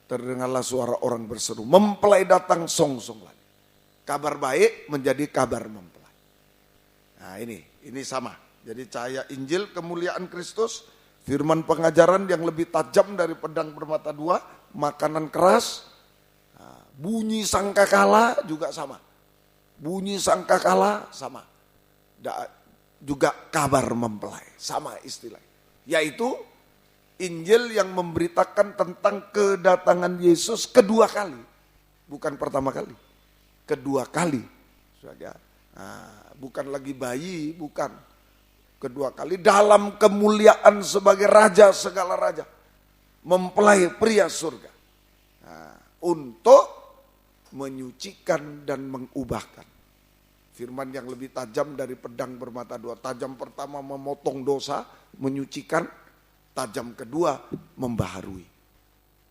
terdengarlah suara orang berseru, mempelai datang, song-song lagi. Kabar baik menjadi kabar mempelai. Nah ini sama. Jadi cahaya Injil kemuliaan Kristus, firman pengajaran yang lebih tajam dari pedang bermata dua, makanan keras, bunyi sangkakala juga sama. Bunyi sangkakala sama. Juga kabar mempelai, sama istilah. Yaitu Injil yang memberitakan tentang kedatangan Yesus kedua kali. Bukan pertama kali, kedua kali. Bukan lagi bayi, bukan. Kedua kali dalam kemuliaan sebagai raja segala raja. Mempelai pria surga. Untuk menyucikan dan mengubahkan. Firman yang lebih tajam dari pedang bermata dua. Tajam pertama memotong dosa, menyucikan. Tajam kedua membaharui.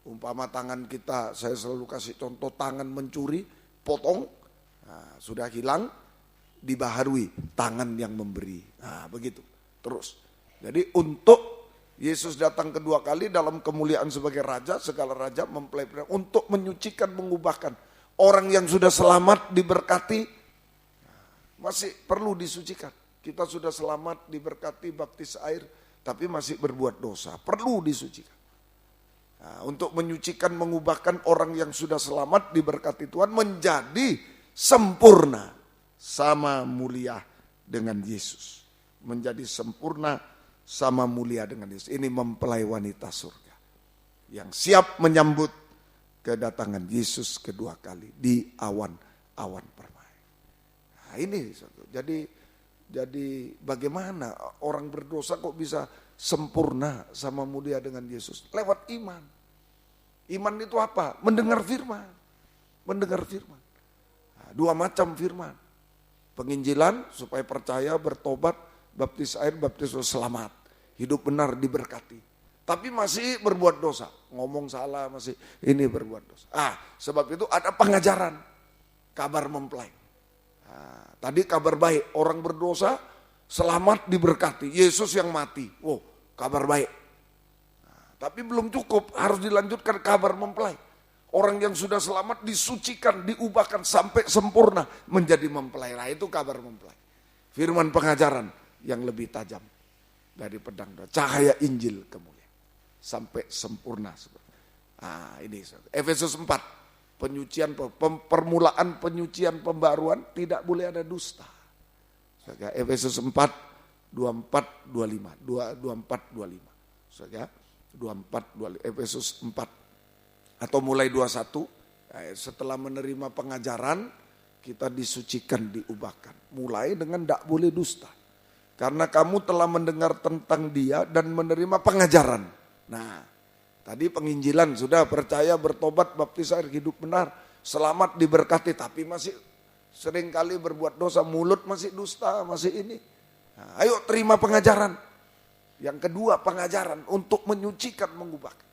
Umpama tangan kita, saya selalu kasih contoh, tangan mencuri, potong, sudah hilang, dibaharui, tangan yang memberi. Nah begitu, terus. Jadi untuk Yesus datang kedua kali dalam kemuliaan sebagai raja, segala raja mempelai pria, untuk menyucikan, mengubahkan. Orang yang sudah selamat diberkati, masih perlu disucikan. Kita sudah selamat diberkati, baptis air, tapi masih berbuat dosa, perlu disucikan. Nah, untuk menyucikan, mengubahkan orang yang sudah selamat diberkati Tuhan menjadi sempurna sama mulia dengan Yesus. Menjadi sempurna sama mulia dengan Yesus. Ini mempelai wanita surga yang siap menyambut kedatangan Yesus kedua kali di awan-awan permai. Nah, ini jadi bagaimana orang berdosa kok bisa sempurna sama mulia dengan Yesus? Lewat iman. Iman itu apa? Mendengar firman. Mendengar firman. Nah, dua macam firman. Penginjilan supaya percaya, bertobat, baptis air, baptis selamat. Hidup benar diberkati. Tapi masih berbuat dosa. Ngomong salah masih ini berbuat dosa. Sebab itu ada pengajaran. Kabar mempelai. Tadi kabar baik, orang berdosa selamat diberkati, Yesus yang mati. Wow, kabar baik. Tapi belum cukup, harus dilanjutkan kabar mempelai. Orang yang sudah selamat disucikan, diubahkan sampai sempurna menjadi mempelai. Nah, itu kabar mempelai. Firman pengajaran yang lebih tajam dari pedang, cahaya Injil kemuliaan sampai sempurna. Ini Efesus 4. Penyucian, permulaan penyucian pembaruan tidak boleh ada dusta. Efesus 4, 24, 25. 24, 25. 24, 25. Efesus 4. Atau mulai 21. Setelah menerima pengajaran, kita disucikan, diubahkan. Mulai dengan tidak boleh dusta. Karena kamu telah mendengar tentang dia dan menerima pengajaran. Nah, tadi penginjilan sudah percaya, bertobat, baptis air, hidup benar, selamat diberkati, tapi masih seringkali berbuat dosa, mulut masih dusta, masih ini. Nah, ayo terima pengajaran. Yang kedua pengajaran untuk menyucikan, mengubahkan.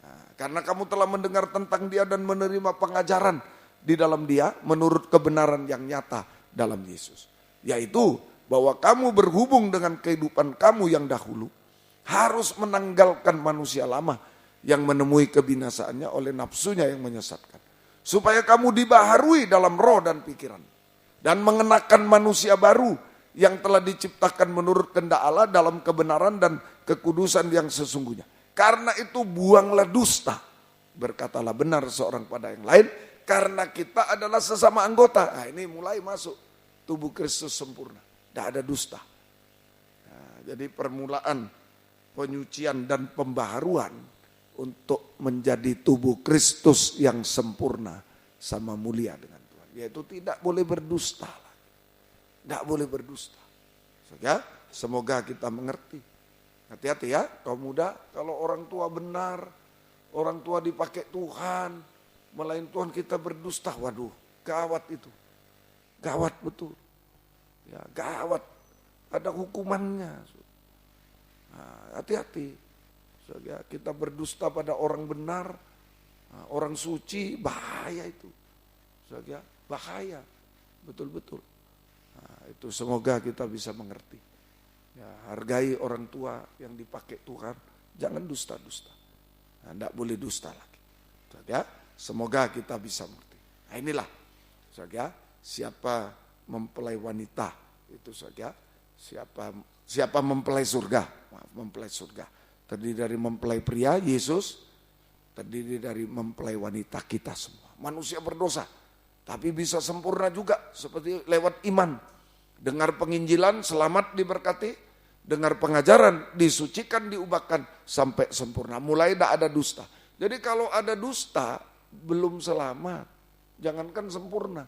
Nah, karena kamu telah mendengar tentang dia dan menerima pengajaran di dalam dia menurut kebenaran yang nyata dalam Yesus. Yaitu bahwa kamu berhubung dengan kehidupan kamu yang dahulu harus menanggalkan manusia lama yang menemui kebinasaannya oleh nafsunya yang menyesatkan. Supaya kamu dibaharui dalam roh dan pikiran. Dan mengenakan manusia baru yang telah diciptakan menurut kehendak Allah dalam kebenaran dan kekudusan yang sesungguhnya. Karena itu buanglah dusta. Berkatalah benar seorang pada yang lain. Karena kita adalah sesama anggota. Nah, ini mulai masuk tubuh Kristus sempurna. Tidak ada dusta. Nah, jadi permulaan penyucian dan pembaharuan untuk menjadi tubuh Kristus yang sempurna sama mulia dengan Tuhan. Yaitu tidak boleh berdusta lagi. Tidak boleh berdusta. Ya, semoga kita mengerti. Hati-hati ya kaum muda, kalau orang tua benar, orang tua dipakai Tuhan, melain Tuhan kita berdusta, waduh gawat itu. Gawat betul. Ya, gawat. Ada hukumannya. Nah, hati-hati. Ya, kita berdusta pada orang benar, orang suci, bahaya itu. Ya, bahaya. Betul-betul. Nah, itu semoga kita bisa mengerti. Ya, hargai orang tua yang dipakai Tuhan. Jangan dusta-dusta. Nah, tidak boleh dusta lagi. Ya, semoga kita bisa mengerti. Nah, inilah. Ya, siapa mempelai wanita itu saja. Siapa mempelai surga? Mempelai surga. Terdiri dari mempelai pria, Yesus. Terdiri dari mempelai wanita, kita semua. Manusia berdosa. Tapi bisa sempurna juga. Seperti lewat iman. Dengar penginjilan, selamat diberkati. Dengar pengajaran, disucikan, diubahkan. Sampai sempurna. Mulai tidak ada dusta. Jadi kalau ada dusta, belum selamat. Jangankan sempurna.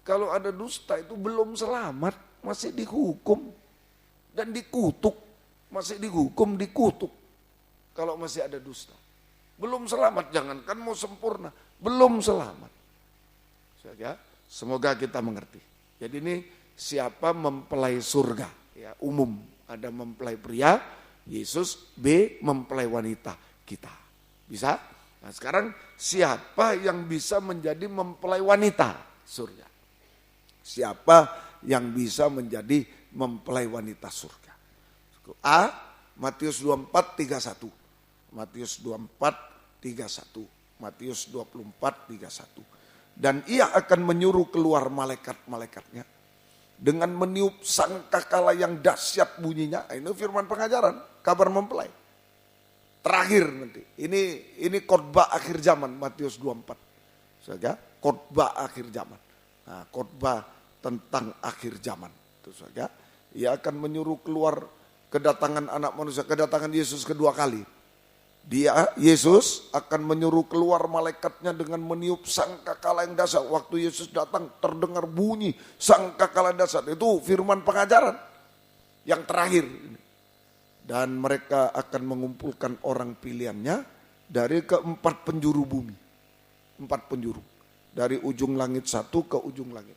Kalau ada dusta itu belum selamat. Masih dihukum dan dikutuk. Masih dihukum, dikutuk. Kalau masih ada dusta. Belum selamat, jangankan mau sempurna. Belum selamat. Ya, semoga kita mengerti. Jadi ini siapa mempelai surga. Ya, umum, ada mempelai pria, Yesus. B, mempelai wanita, kita. Bisa? Nah sekarang siapa yang bisa menjadi mempelai wanita surga? Siapa yang bisa menjadi mempelai wanita surga? A, Matius 24:31. Matius 24:31. Matius 24:31. Dan ia akan menyuruh keluar malaikat-malaikatnya dengan meniup sangkakala yang dahsyat bunyinya. Ini firman pengajaran, kabar mempelai. Terakhir nanti. Ini khotbah akhir zaman, Matius 24. Saja, khotbah akhir zaman. Nah, khotbah tentang akhir zaman. Itu saja. Ia akan menyuruh keluar kedatangan anak manusia, kedatangan Yesus kedua kali. Dia, Yesus akan menyuruh keluar malaikatnya dengan meniup sangkakala yang dahsyat. Waktu Yesus datang terdengar bunyi sangkakala dahsyat. Itu firman pengajaran yang terakhir. Dan mereka akan mengumpulkan orang pilihannya dari keempat penjuru bumi. 4 penjuru. Dari ujung langit satu ke ujung langit.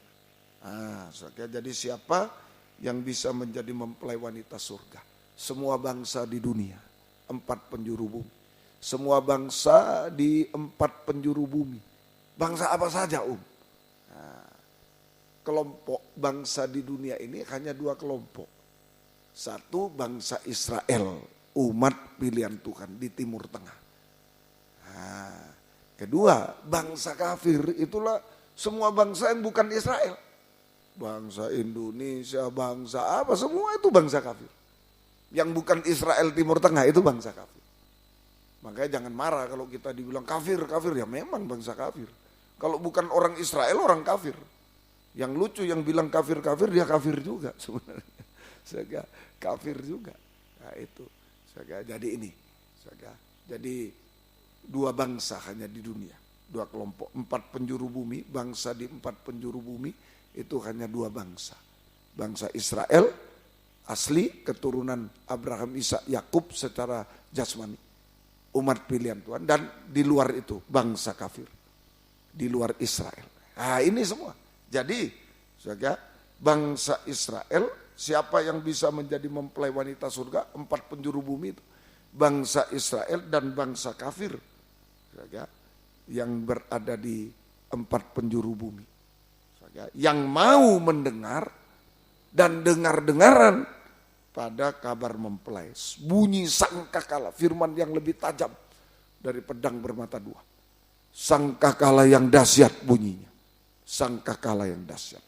Nah, jadi siapa yang bisa menjadi mempelai wanita surga? Semua bangsa di dunia. 4 penjuru bumi. Semua bangsa di 4 penjuru bumi. Bangsa apa saja Nah, kelompok bangsa di dunia ini hanya 2 kelompok. 1 bangsa Israel, umat pilihan Tuhan di Timur Tengah. Nah, kedua bangsa kafir, itulah semua bangsa yang bukan Israel. Bangsa Indonesia, bangsa apa, semua itu bangsa kafir. Yang bukan Israel Timur Tengah itu bangsa kafir. Makanya jangan marah kalau kita dibilang kafir, ya memang bangsa kafir. Kalau bukan orang Israel, orang kafir. Yang lucu yang bilang kafir, dia kafir juga sebenarnya. Sehingga kafir juga. Nah itu. Sehingga jadi ini. Sehingga jadi 2 bangsa hanya di dunia. 2 kelompok. 4 penjuru bumi. Bangsa di 4 penjuru bumi. Itu hanya 2 bangsa. Bangsa Israel. Asli keturunan Abraham, Ishak, Yakub secara jasmani. Umat pilihan Tuhan. Dan di luar itu bangsa kafir. Di luar Israel. Nah ini semua. Jadi sehingga bangsa Israel, siapa yang bisa menjadi mempelai wanita surga? 4 penjuru bumi itu. Bangsa Israel dan bangsa kafir. Yang berada di 4 penjuru bumi. Yang mau mendengar dan dengar-dengaran pada kabar mempelai. Bunyi sangkakala, firman yang lebih tajam dari pedang bermata 2. Sangkakala yang dahsyat bunyinya. Sangkakala yang dahsyat.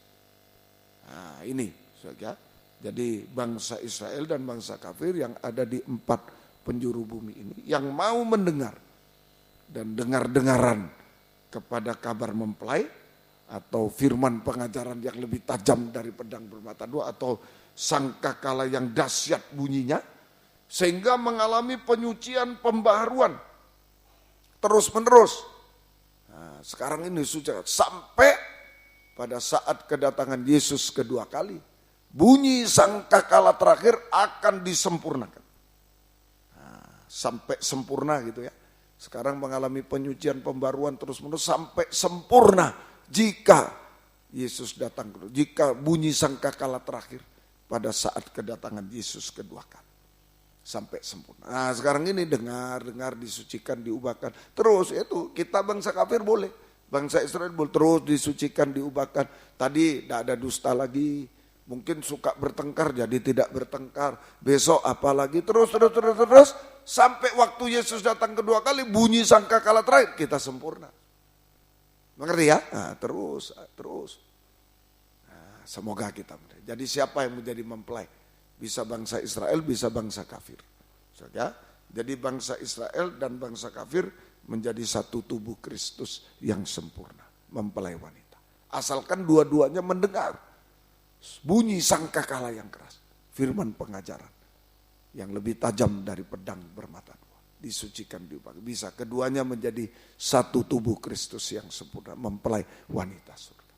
Nah ini saja. Jadi bangsa Israel dan bangsa kafir yang ada di 4 penjuru bumi ini. Yang mau mendengar dan dengar-dengaran kepada kabar mempelai. Atau firman pengajaran yang lebih tajam dari pedang bermata 2. Atau sangkakala yang dahsyat bunyinya. Sehingga mengalami penyucian pembaharuan. Terus menerus. Nah, sekarang ini sudah sampai pada saat kedatangan Yesus kedua kali. bunyi sangkakala terakhir akan disempurnakan. Nah, sampai sempurna gitu ya. Sekarang mengalami penyucian pembaruan terus-menerus sampai sempurna jika Yesus datang, jika bunyi sangkakala terakhir pada saat kedatangan Yesus kedua kali. Sampai sempurna. Nah sekarang ini dengar, disucikan, diubahkan. Terus itu kita bangsa kafir boleh. Bangsa Israel boleh terus disucikan, diubahkan. Tadi tidak ada dusta lagi. Mungkin suka bertengkar jadi tidak bertengkar. Besok apalagi terus. Sampai waktu Yesus datang kedua kali bunyi sangkakala terakhir kita sempurna. Mengerti ya? Nah, terus. Nah, semoga kita. Jadi siapa yang menjadi mempelai? Bisa bangsa Israel, bisa bangsa kafir. Jadi bangsa Israel dan bangsa kafir menjadi satu tubuh Kristus yang sempurna. Mempelai wanita. Asalkan dua-duanya mendengar bunyi sangkakala yang keras. Firman pengajaran yang lebih tajam dari pedang bermata dua. Disucikan, diubahkan. Bisa keduanya menjadi satu tubuh Kristus yang sempurna. Mempelai wanita surga.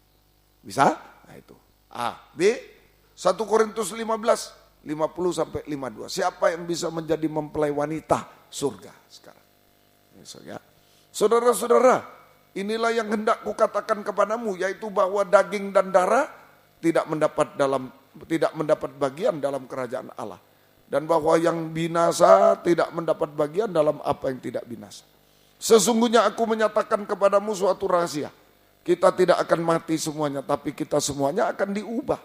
Bisa? Nah itu. A. B. 1 Korintus 15, 50 sampai 52. Siapa yang bisa menjadi mempelai wanita surga sekarang? Ya. Saudara-saudara, inilah yang hendak kukatakan kepadamu, yaitu bahwa daging dan darah tidak mendapat bagian dalam kerajaan Allah. Dan bahwa yang binasa tidak mendapat bagian dalam apa yang tidak binasa. Sesungguhnya aku menyatakan kepadamu suatu rahasia. Kita tidak akan mati semuanya, tapi kita semuanya akan diubah.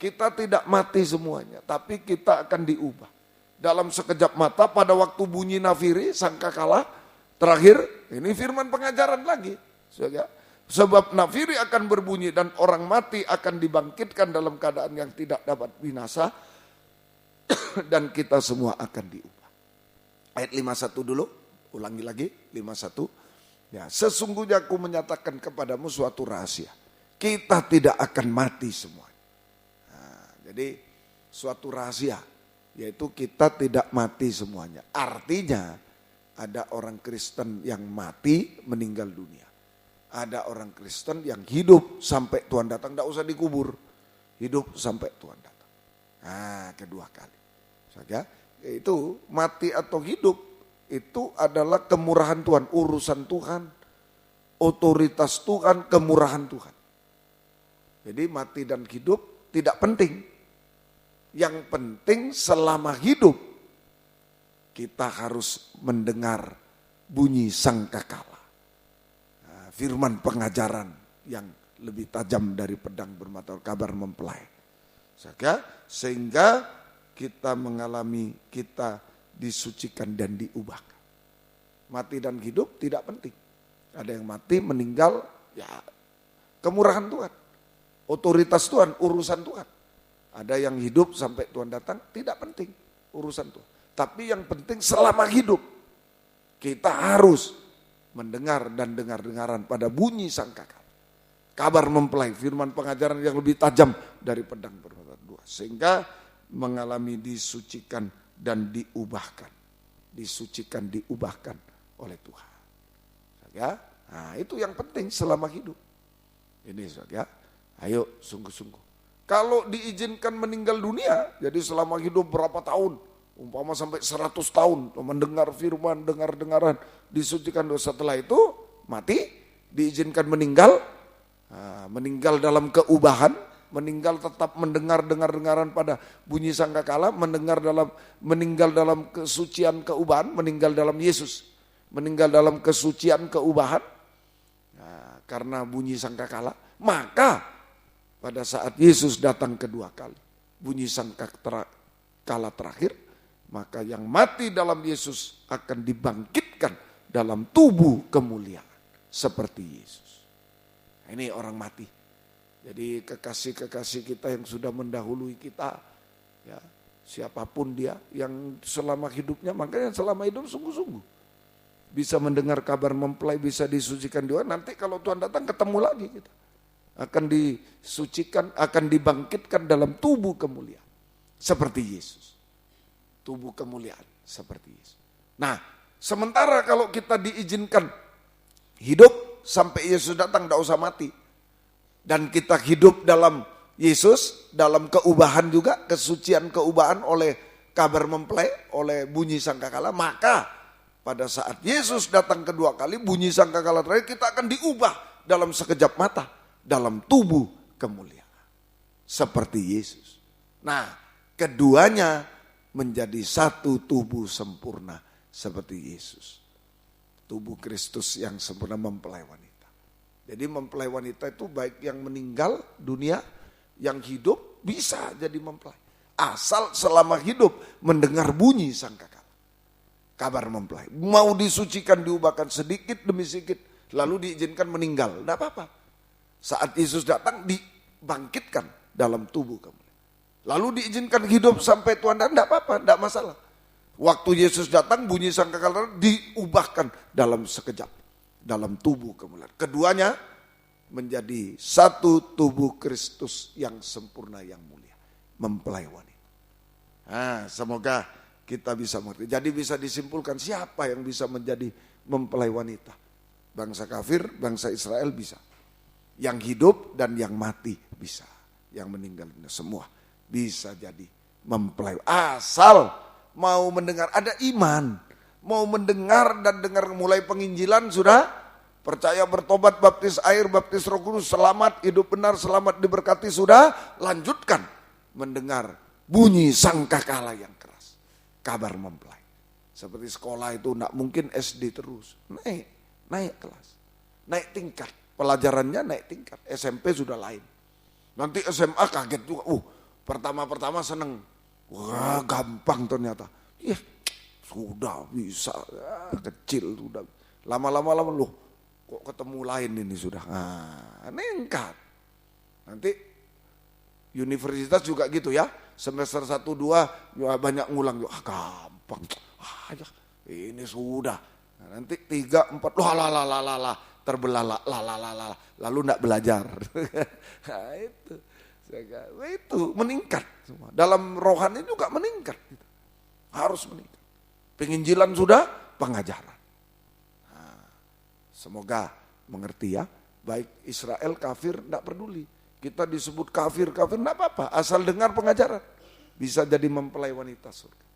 Kita tidak mati semuanya, tapi kita akan diubah. Dalam sekejap mata pada waktu bunyi nafiri, sangkakala terakhir, ini firman pengajaran lagi. Sebab nafiri akan berbunyi dan orang mati akan dibangkitkan dalam keadaan yang tidak dapat binasa. Dan kita semua akan diubah. Ayat 51 dulu, ulangi lagi 51. Ya, sesungguhnya aku menyatakan kepadamu suatu rahasia. Kita tidak akan mati semua. Nah, jadi suatu rahasia, yaitu kita tidak mati semuanya. Artinya ada orang Kristen yang mati meninggal dunia. Ada orang Kristen yang hidup sampai Tuhan datang, tidak usah dikubur. Hidup sampai Tuhan datang. Nah, kedua kali. Itu mati atau hidup itu adalah kemurahan Tuhan, urusan Tuhan, otoritas Tuhan, kemurahan Tuhan. Jadi mati dan hidup tidak penting. Yang penting selama hidup kita harus mendengar bunyi sangkakala. Nah, firman pengajaran yang lebih tajam dari pedang bermata, kabar mempelai. Sehingga kita mengalami, kita disucikan dan diubahkan. Mati dan hidup tidak penting. Ada yang mati, meninggal, ya kemurahan Tuhan. Otoritas Tuhan, urusan Tuhan. Ada yang hidup sampai Tuhan datang, tidak penting urusan Tuhan. Tapi yang penting selama hidup, kita harus mendengar dan dengar-dengaran pada bunyi sangkakala. Kabar mempelai, firman pengajaran yang lebih tajam dari pedang bermata dua. Sehingga mengalami disucikan dan diubahkan. Disucikan, diubahkan oleh Tuhan. Ya, nah itu yang penting selama hidup. Ini ya, ayo sungguh-sungguh. Kalau diizinkan meninggal dunia, jadi selama hidup berapa tahun, umpama sampai 100 tahun, mendengar firman, dengar-dengaran, disucikan dosa. Setelah itu mati, diizinkan meninggal, meninggal dalam keubahan, meninggal tetap mendengar-dengaran pada bunyi sangkakala, meninggal dalam kesucian keubahan, meninggal dalam Yesus, meninggal dalam kesucian keubahan, nah, karena bunyi sangkakala. Maka pada saat Yesus datang kedua kali, bunyi sangkakala terakhir, maka yang mati dalam Yesus akan dibangkitkan dalam tubuh kemuliaan seperti Yesus. Nah, ini orang mati. Jadi kekasih-kekasih kita yang sudah mendahului kita, ya siapapun dia yang selama hidupnya, makanya selama hidup sungguh-sungguh bisa mendengar kabar mempelai, bisa disucikan doa. Nanti kalau Tuhan datang ketemu lagi kita, akan disucikan, akan dibangkitkan dalam tubuh kemuliaan seperti Yesus. Tubuh kemuliaan seperti Yesus. Nah, sementara kalau kita diizinkan hidup sampai Yesus datang, tidak usah mati. Dan kita hidup dalam Yesus dalam keubahan juga, kesucian keubahan oleh kabar mempelai, oleh bunyi sangkakala. Maka pada saat Yesus datang kedua kali, bunyi sangkakala terakhir, kita akan diubah dalam sekejap mata, dalam tubuh kemuliaan. Seperti Yesus. Nah, keduanya menjadi satu tubuh sempurna seperti Yesus. Tubuh Kristus yang sempurna mempelai wanita. Jadi mempelai wanita itu baik yang meninggal dunia, yang hidup bisa jadi mempelai. Asal selama hidup mendengar bunyi sangkakala. Kabar mempelai. Mau disucikan, diubahkan sedikit demi sedikit. Lalu diizinkan meninggal. Tidak apa-apa. Saat Yesus datang dibangkitkan dalam tubuh kamu. Lalu diizinkan hidup sampai Tuhan datang, tidak apa-apa, tidak masalah. Waktu Yesus datang, bunyi sangkakala diubahkan dalam sekejap, dalam tubuh kemuliaan. Keduanya menjadi satu tubuh Kristus yang sempurna, yang mulia, mempelai wanita. Nah, semoga kita bisa mengerti. Jadi bisa disimpulkan siapa yang bisa menjadi mempelai wanita. Bangsa kafir, bangsa Israel bisa. Yang hidup dan yang mati bisa. Yang meninggal semua bisa jadi mempelai. Asal mau mendengar, ada iman. Mau mendengar dan dengar mulai penginjilan sudah. Percaya, bertobat, baptis air, baptis Roh Kudus, selamat, hidup benar, selamat diberkati sudah. Lanjutkan mendengar bunyi sangkakala yang keras. Kabar mempelai. Seperti sekolah itu tidak mungkin SD terus. Naik kelas. Naik tingkat. Pelajarannya naik tingkat. SMP sudah lain. Nanti SMA kaget juga. Pertama-pertama seneng. Wah, gampang ternyata. Iya, sudah bisa. Kecil sudah. Lama-lama loh, kok ketemu lain ini sudah. Nah, meningkat. Nanti universitas juga gitu ya. Semester 1, 2 banyak ngulang. Gampang. Ya, ini sudah. Nah, nanti 3, 4 terbelalak, lalu tidak belajar. Nah, itu meningkat semua. Dalam rohani juga meningkat. Harus meningkat. Penginjilan sudah, pengajaran. Nah, semoga mengerti ya. Baik Israel kafir tidak peduli. Kita disebut kafir tidak apa-apa. Asal dengar pengajaran. Bisa jadi mempelai wanita surga.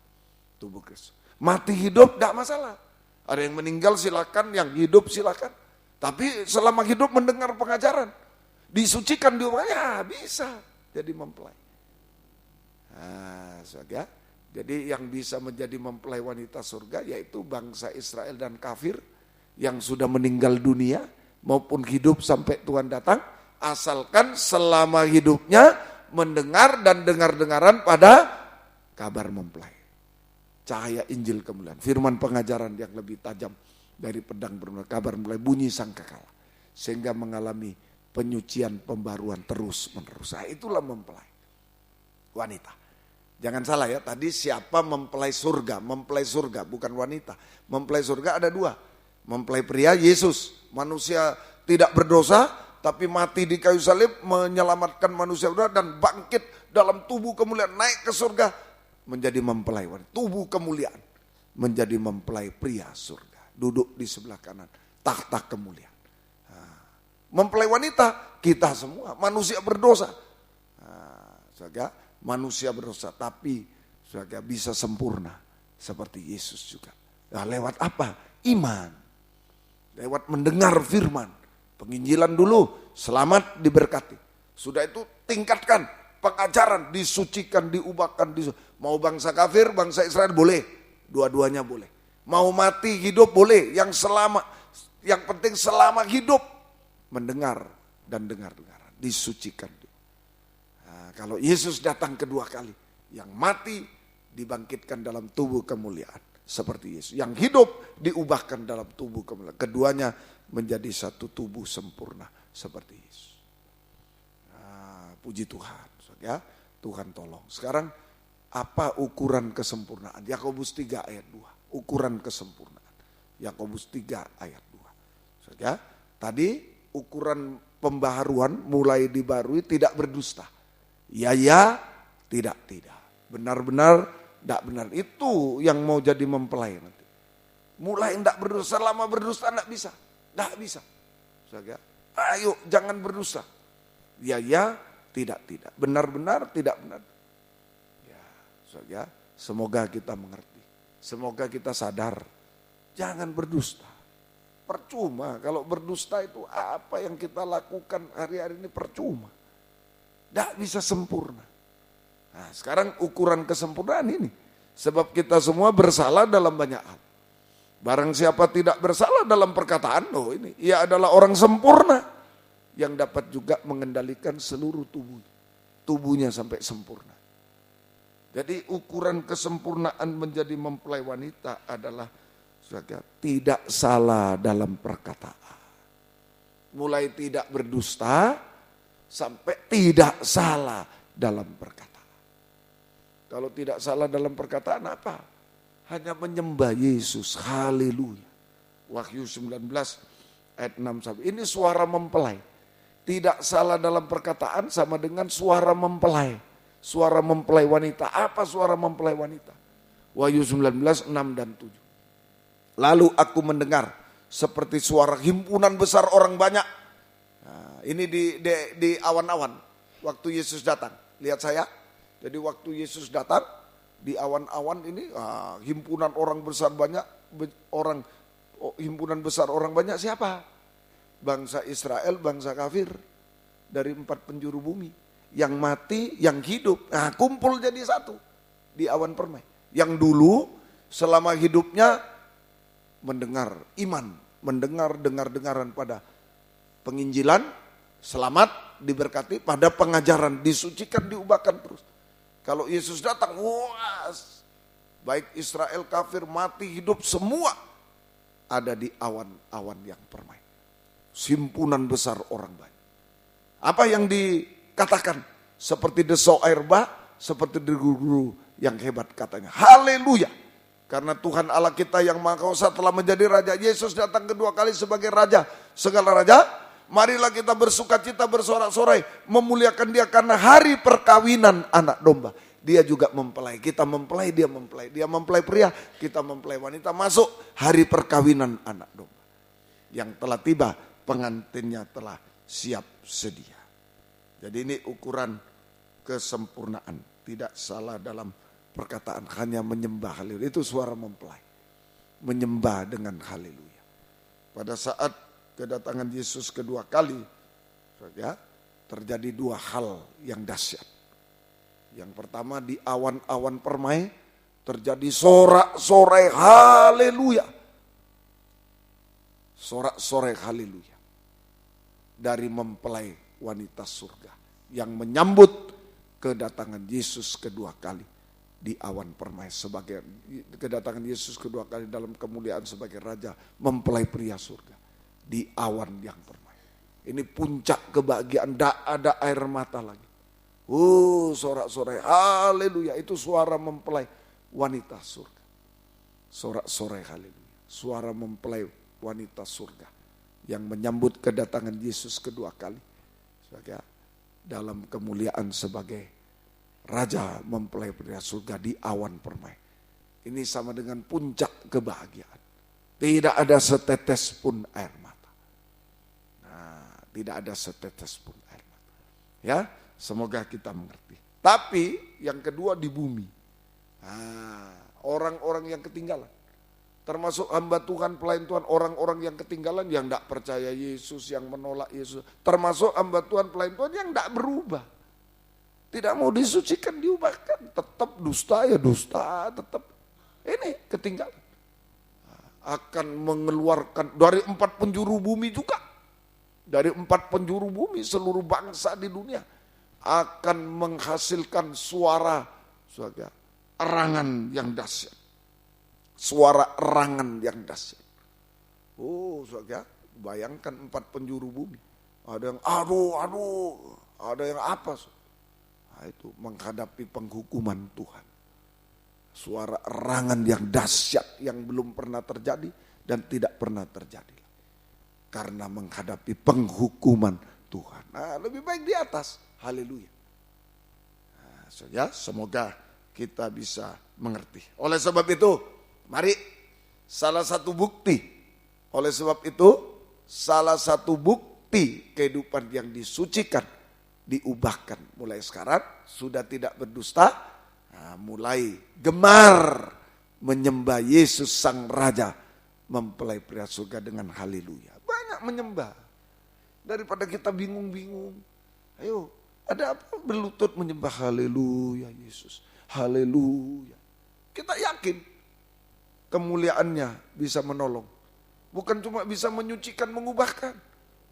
Tubuh Kristus. Mati hidup tidak masalah. Ada yang meninggal silakan, yang hidup silakan. Tapi selama hidup mendengar pengajaran, disucikan diubahnya, bisa jadi mempelai. Nah, saudara, jadi yang bisa menjadi mempelai wanita surga yaitu bangsa Israel dan kafir yang sudah meninggal dunia maupun hidup sampai Tuhan datang, asalkan selama hidupnya mendengar dan dengar-dengaran pada kabar mempelai. Cahaya Injil kemuliaan, firman pengajaran yang lebih tajam dari pedang bermula, kabar mulai bunyi sangkakala. Sehingga mengalami penyucian, pembaruan terus menerus. Nah, itulah mempelai wanita. Jangan salah ya, tadi siapa mempelai surga? Mempelai surga bukan wanita. Mempelai surga ada 2. Mempelai pria Yesus, manusia tidak berdosa tapi mati di kayu salib menyelamatkan manusia dan bangkit dalam tubuh kemuliaan, naik ke surga menjadi mempelai wanita. Tubuh kemuliaan menjadi mempelai pria surga. Duduk di sebelah kanan, tahta kemuliaan. Nah, mempelai wanita, kita semua manusia berdosa. Nah, manusia berdosa, tapi bisa sempurna seperti Yesus juga. Nah, lewat apa? Iman. Lewat mendengar firman. Penginjilan dulu, selamat diberkati. Sudah itu tingkatkan pengajaran, disucikan, diubahkan. Mau bangsa kafir, bangsa Israel boleh. Dua-duanya boleh. Mau mati hidup boleh, yang penting selama hidup mendengar dan dengar-dengaran, disucikan. Nah, kalau Yesus datang kedua kali, yang mati dibangkitkan dalam tubuh kemuliaan seperti Yesus, yang hidup diubahkan dalam tubuh kemuliaan. Keduanya menjadi satu tubuh sempurna seperti Yesus. Nah, puji Tuhan, ya, Tuhan tolong. Sekarang apa ukuran kesempurnaan? Yakobus 3 ayat 2. Ukuran kesempurnaan. Yakobus 3 ayat 2. Ya, tadi ukuran pembaharuan mulai dibarui tidak berdusta. Ya, tidak. Benar-benar tidak benar. Itu yang mau jadi mempelai nanti. Mulai tidak berdusta, lama berdusta tidak bisa. Tidak bisa. Ya, ayo jangan berdusta. Ya, tidak. Benar-benar tidak benar. Ya, saudara, semoga kita mengerti. Semoga kita sadar. Jangan berdusta. Percuma kalau berdusta itu apa yang kita lakukan hari-hari ini percuma. Tidak bisa sempurna. Nah, sekarang ukuran kesempurnaan ini. Sebab kita semua bersalah dalam banyak hal. Barang siapa tidak bersalah dalam perkataan, ini ia adalah orang sempurna. Yang dapat juga mengendalikan seluruh tubuhnya sampai sempurna. Jadi ukuran kesempurnaan menjadi mempelai wanita adalah tidak salah dalam perkataan. Mulai tidak berdusta sampai tidak salah dalam perkataan. Kalau tidak salah dalam perkataan apa? Hanya menyembah Yesus. Haleluya. Wahyu 19 ayat 6 ini suara mempelai. Tidak salah dalam perkataan sama dengan suara mempelai. Suara mempelai wanita. Apa suara mempelai wanita? Wahyu 19, 6 dan 7. Lalu aku mendengar seperti suara himpunan besar orang banyak. Nah, ini di awan-awan waktu Yesus datang. Lihat saya. Jadi waktu Yesus datang di awan-awan ini himpunan orang besar banyak. Himpunan besar orang banyak siapa? Bangsa Israel, bangsa kafir dari 4 penjuru bumi. Yang mati, yang hidup. Nah, kumpul jadi satu di awan permai. Yang dulu selama hidupnya mendengar iman, mendengar dengar-dengaran pada penginjilan, selamat, diberkati, pada pengajaran, disucikan, diubahkan terus. Kalau Yesus datang, baik Israel, kafir, mati, hidup, semua ada di awan-awan yang permai. Himpunan besar orang banyak. Apa yang dikatakan? Seperti desau air bah, seperti deru-deru yang hebat katanya. Haleluya. Karena Tuhan Allah kita yang Maha Kuasa telah menjadi Raja. Yesus datang kedua kali sebagai Raja segala Raja. Marilah kita bersukacita, bersorak-sorai, memuliakan Dia karena hari perkawinan anak domba. Dia juga mempelai, kita mempelai, dia mempelai. Dia mempelai pria, kita mempelai wanita. Masuk hari perkawinan anak domba. Yang telah tiba, pengantinnya telah siap sedia. Jadi ini ukuran kesempurnaan. Tidak salah dalam perkataan, hanya menyembah haleluya. Itu suara mempelai. Menyembah dengan haleluya. Pada saat kedatangan Yesus kedua kali, terjadi 2 hal yang dahsyat. Yang pertama di awan-awan permai terjadi sorak-sorai haleluya. Sorak-sorai haleluya. Dari mempelai wanita surga yang menyambut kedatangan Yesus kedua kali. Di awan permai sebagai kedatangan Yesus kedua kali dalam kemuliaan sebagai Raja, mempelai pria surga di awan yang permai. Ini puncak kebahagiaan, tidak ada air mata lagi. Sorak-sorai haleluya, itu suara mempelai wanita surga. Sorak-sorai haleluya, suara mempelai wanita surga yang menyambut kedatangan Yesus kedua kali sebagai dalam kemuliaan sebagai Raja mempelai pria surga di awan permai. Ini sama dengan puncak kebahagiaan. Tidak ada setetes pun air mata. Nah, tidak ada setetes pun air mata. Ya, semoga kita mengerti. Tapi yang kedua di bumi. Orang-orang yang ketinggalan. Termasuk hamba Tuhan, pelayan Tuhan, orang-orang yang ketinggalan, yang tidak percaya Yesus, yang menolak Yesus. Termasuk hamba Tuhan, pelayan Tuhan yang tidak berubah. Tidak mau disucikan, diubahkan. Tetap dusta ya dusta, tetap. Ini ketinggalan. Akan mengeluarkan dari 4 penjuru bumi juga. Dari 4 penjuru bumi seluruh bangsa di dunia. Akan menghasilkan suara erangan yang dahsyat. Suara erangan yang dahsyat. Saudara, bayangkan 4 penjuru bumi. Ada yang aduh, ada yang apa? Itu menghadapi penghukuman Tuhan. Suara erangan yang dahsyat yang belum pernah terjadi dan tidak pernah terjadi. Karena menghadapi penghukuman Tuhan. Lebih baik di atas. Haleluya. Semoga kita bisa mengerti. Oleh sebab itu, mari salah satu bukti. Oleh sebab itu, salah satu bukti kehidupan yang disucikan diubahkan. Mulai sekarang sudah tidak berdusta, mulai gemar menyembah Yesus Sang Raja, mempelai pria surga dengan haleluya. Banyak menyembah. Daripada kita bingung-bingung. Ayo, ada apa berlutut menyembah haleluya Yesus. Haleluya. Kita yakin kemuliaannya bisa menolong. Bukan cuma bisa menyucikan, mengubahkan.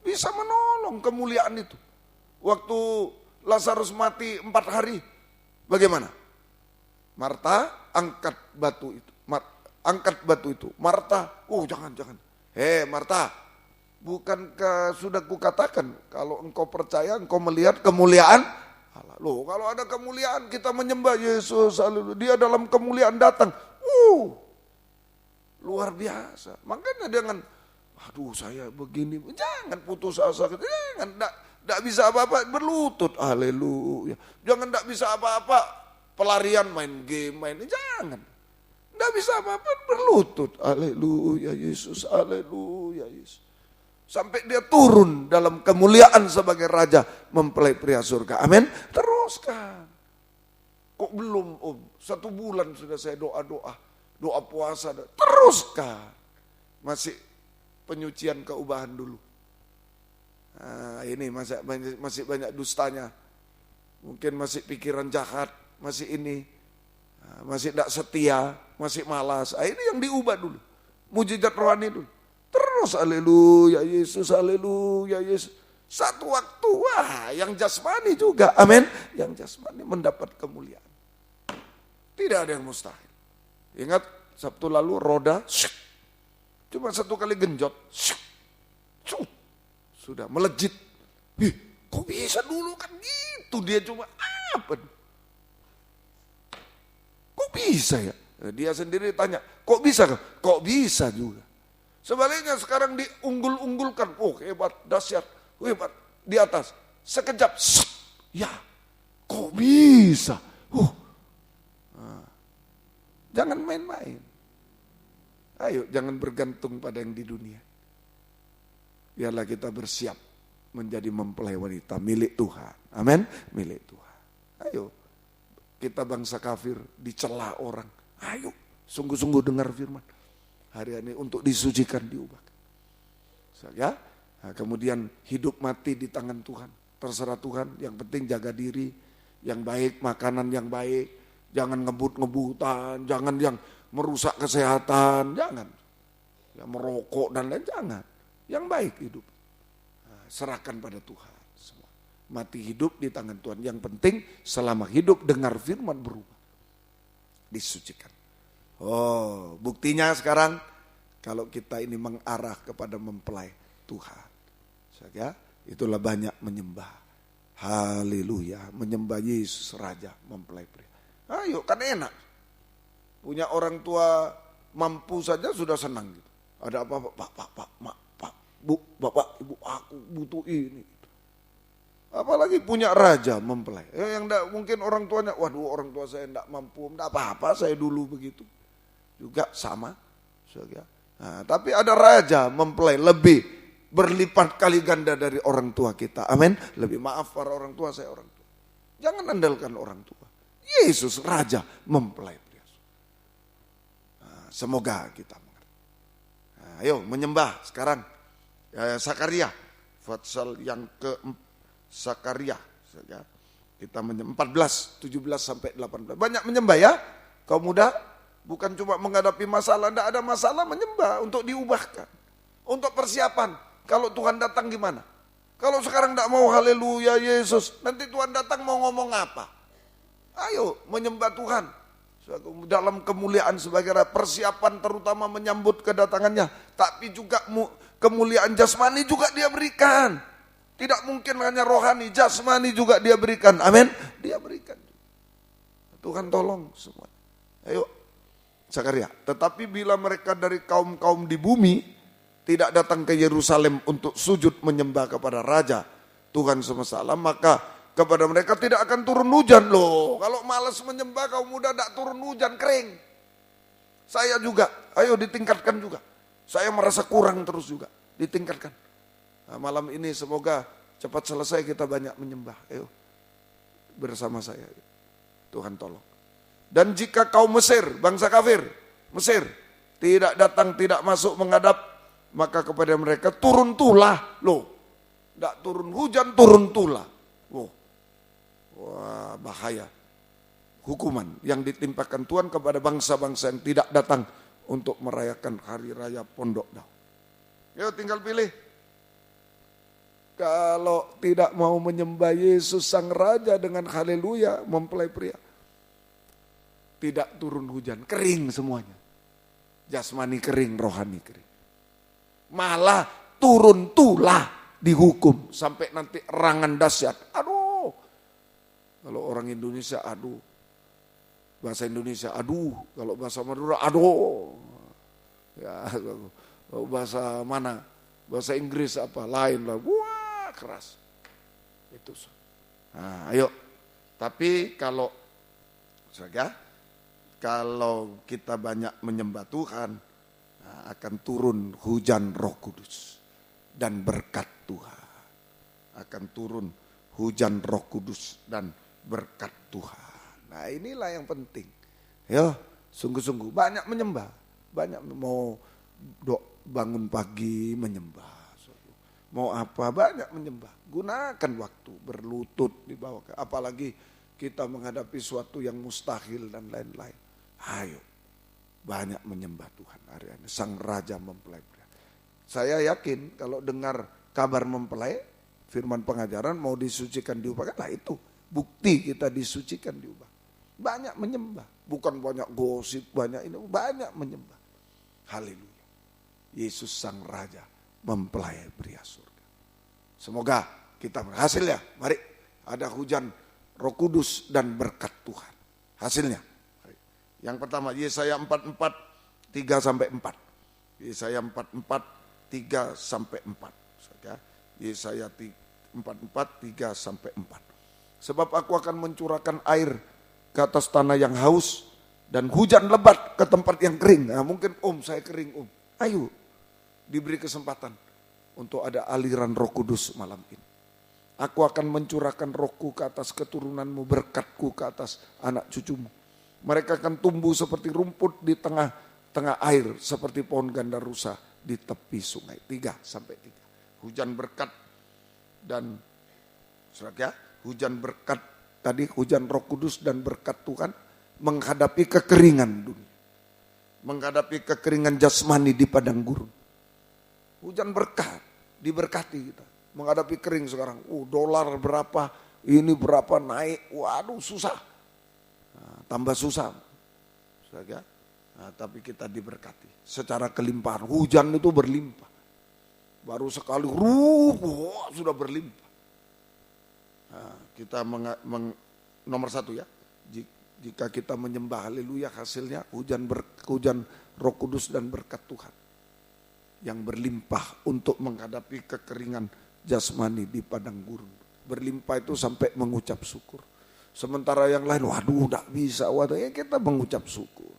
Bisa menolong kemuliaan itu. Waktu Lazarus mati 4 hari, bagaimana? Marta angkat batu itu. Angkat batu itu. Marta, jangan. Marta, bukankah sudah kukatakan kalau engkau percaya, engkau melihat kemuliaan Allah. Loh, kalau ada kemuliaan kita menyembah Yesus, haleluya. Dia dalam kemuliaan datang. Luar biasa. Makanya jangan, saya begini, jangan putus asa, jangan, tidak bisa apa-apa, berlutut, haleluya. Jangan tidak bisa apa-apa, pelarian main game, jangan. Tidak bisa apa-apa, berlutut, haleluya Yesus, haleluya Yesus. Sampai dia turun dalam kemuliaan sebagai Raja, mempelai pria surga, amin. Teruskan. Kok belum 1 bulan sudah saya doa puasa, teruskan. Masih penyucian keubahan dulu. Ini masih banyak dustanya. Mungkin masih pikiran jahat, masih ini. Masih tidak setia, masih malas. Ini yang diubah dulu. Mujizat rohani dulu. Terus haleluya Yesus, haleluya Yesus. Satu waktu, yang jasmani juga, amin. Yang jasmani mendapat kemuliaan. Tidak ada yang mustahil. Ingat Sabtu lalu roda, cuma 1 kali genjot, sudah melejit. Kok bisa dulu kan gitu, dia cuma apa? Kok bisa ya? Dia sendiri tanya, kok bisa? Kok bisa juga. Sebaliknya sekarang diunggul-unggulkan, hebat, dahsyat, hebat, di atas. Sekejap, ya, kok bisa? Jangan main-main. Ayo, jangan bergantung pada yang di dunia. Biarlah kita bersiap menjadi mempelai wanita milik Tuhan. Amin, milik Tuhan. Ayo, kita bangsa kafir dicela orang. Ayo, sungguh-sungguh dengar firman. Hari ini untuk disucikan, diubahkan. Ya, kemudian hidup mati di tangan Tuhan. Terserah Tuhan, yang penting jaga diri, yang baik, makanan yang baik. Jangan ngebut-ngebutan, jangan yang merusak kesehatan, jangan. Yang merokok dan lain, jangan. Yang baik hidup. Serahkan pada Tuhan semua. Mati hidup di tangan Tuhan. Yang penting selama hidup dengar firman berubah. Disucikan. Buktinya sekarang kalau kita ini mengarah kepada mempelai Tuhan. Ya, itulah banyak menyembah. Haleluya, menyembah Yesus Raja, mempelai pria. Ayo, kan enak. Punya orang tua mampu saja sudah senang gitu. Ada apa-apa, Pak, Bu, Bapak, Ibu, aku butuh ini. Apalagi punya raja mempelai. Yang enggak, mungkin orang tuanya, waduh orang tua saya enggak mampu, enggak apa-apa, saya dulu begitu. Juga sama. Nah, tapi ada raja mempelai lebih berlipat kali ganda dari orang tua kita. Amin. Lebih maaf para orang tua, saya orang tua. Jangan andalkan orang tua. Yesus Raja mempelai pria. Semoga kita mengerti. Ayo menyembah sekarang. Sakaria, Fatsal yang ke Sakaria. Kita menyembah 14, 17 sampai 18. Banyak menyembah ya. Kaum muda bukan cuma menghadapi masalah, tidak ada masalah menyembah untuk diubahkan. Untuk persiapan. Kalau Tuhan datang gimana? Kalau sekarang tidak mau haleluya Yesus, nanti Tuhan datang mau ngomong apa? Ayo menyembah Tuhan dalam kemuliaan sebagai persiapan terutama menyambut kedatangannya. Tapi juga kemuliaan jasmani juga dia berikan. Tidak mungkin hanya rohani, jasmani juga dia berikan. Amin. Dia berikan. Tuhan tolong semua. Ayo Sakaria. Tetapi bila mereka dari kaum-kaum di bumi tidak datang ke Yerusalem untuk sujud menyembah kepada Raja Tuhan semesta alam, maka kepada mereka tidak akan turun hujan loh. Kalau malas menyembah kaum muda tidak turun hujan, kering. Saya juga, ayo ditingkatkan juga. Saya merasa kurang terus juga, ditingkatkan. Nah, malam ini semoga cepat selesai kita banyak menyembah. Ayo bersama saya. Tuhan tolong. Dan jika kaum Mesir, bangsa kafir, Mesir, tidak datang, tidak masuk menghadap, maka kepada mereka turun tulah. Loh, tidak turun hujan, turun tulah. Wah, bahaya. Hukuman yang ditimpakan Tuhan kepada bangsa-bangsa yang tidak datang untuk merayakan hari raya Pondok Daun. Yuk tinggal pilih. Kalau tidak mau menyembah Yesus Sang Raja dengan haleluya, mempelai pria, tidak turun hujan, kering semuanya. Jasmani kering, rohani kering. Malah turun tulah dihukum sampai nanti erangan dahsyat. Aduh. Kalau orang Indonesia aduh. Bahasa Indonesia aduh, kalau bahasa Madura aduh. Ya, kalau bahasa mana? Bahasa Inggris apa? Lain lah. Wah, keras. Itu. Nah, ayo. Tapi kalau kita banyak menyembah Tuhan, akan turun hujan Roh Kudus dan berkat Tuhan. Akan turun hujan Roh Kudus dan berkat Tuhan. Nah, inilah yang penting. Ya, sungguh-sungguh banyak menyembah, banyak mau bangun pagi menyembah. Mau apa banyak menyembah. Gunakan waktu berlutut di bawah. Apalagi kita menghadapi suatu yang mustahil dan lain-lain. Ayo, banyak menyembah Tuhan hari ini. Sang Raja mempelai pria. Saya yakin kalau dengar kabar mempelai, firman pengajaran mau disucikan diubahkan, lah itu bukti kita disucikan diubah. Banyak menyembah, bukan banyak gosip, banyak ini, banyak menyembah. Haleluya. Yesus Sang Raja mempelai pria surga. Semoga kita berhasil ya. Mari, ada hujan Roh Kudus dan berkat Tuhan. Hasilnya. Yang pertama Yesaya 44 3-4. Yesaya 44 3-4. Yesaya 44 3-4. Sebab aku akan mencurahkan air ke atas tanah yang haus dan hujan lebat ke tempat yang kering. Nah, mungkin saya kering Ayo diberi kesempatan untuk ada aliran Roh Kudus malam ini. Aku akan mencurahkan rohku ke atas keturunanmu, berkatku ke atas anak cucumu. Mereka akan tumbuh seperti rumput di tengah air, seperti pohon gandarusa di tepi sungai. 3-3. Hujan berkat dan hujan berkat tadi, hujan Roh Kudus dan berkat Tuhan menghadapi kekeringan dunia. Menghadapi kekeringan jasmani di padang gurun. Hujan berkat, diberkati kita. Menghadapi kering sekarang, dolar berapa, ini berapa naik, waduh susah. Tambah susah. Tapi kita diberkati secara kelimpahan. Hujan itu berlimpah. Baru sekali sudah berlimpah. Kita nomor 1 ya. Jika kita menyembah haleluya, hasilnya hujan Roh Kudus dan berkat Tuhan yang berlimpah untuk menghadapi kekeringan jasmani di padang gurun. Berlimpah itu sampai mengucap syukur. Sementara yang lain, waduh tidak bisa, ya kita mengucap syukur.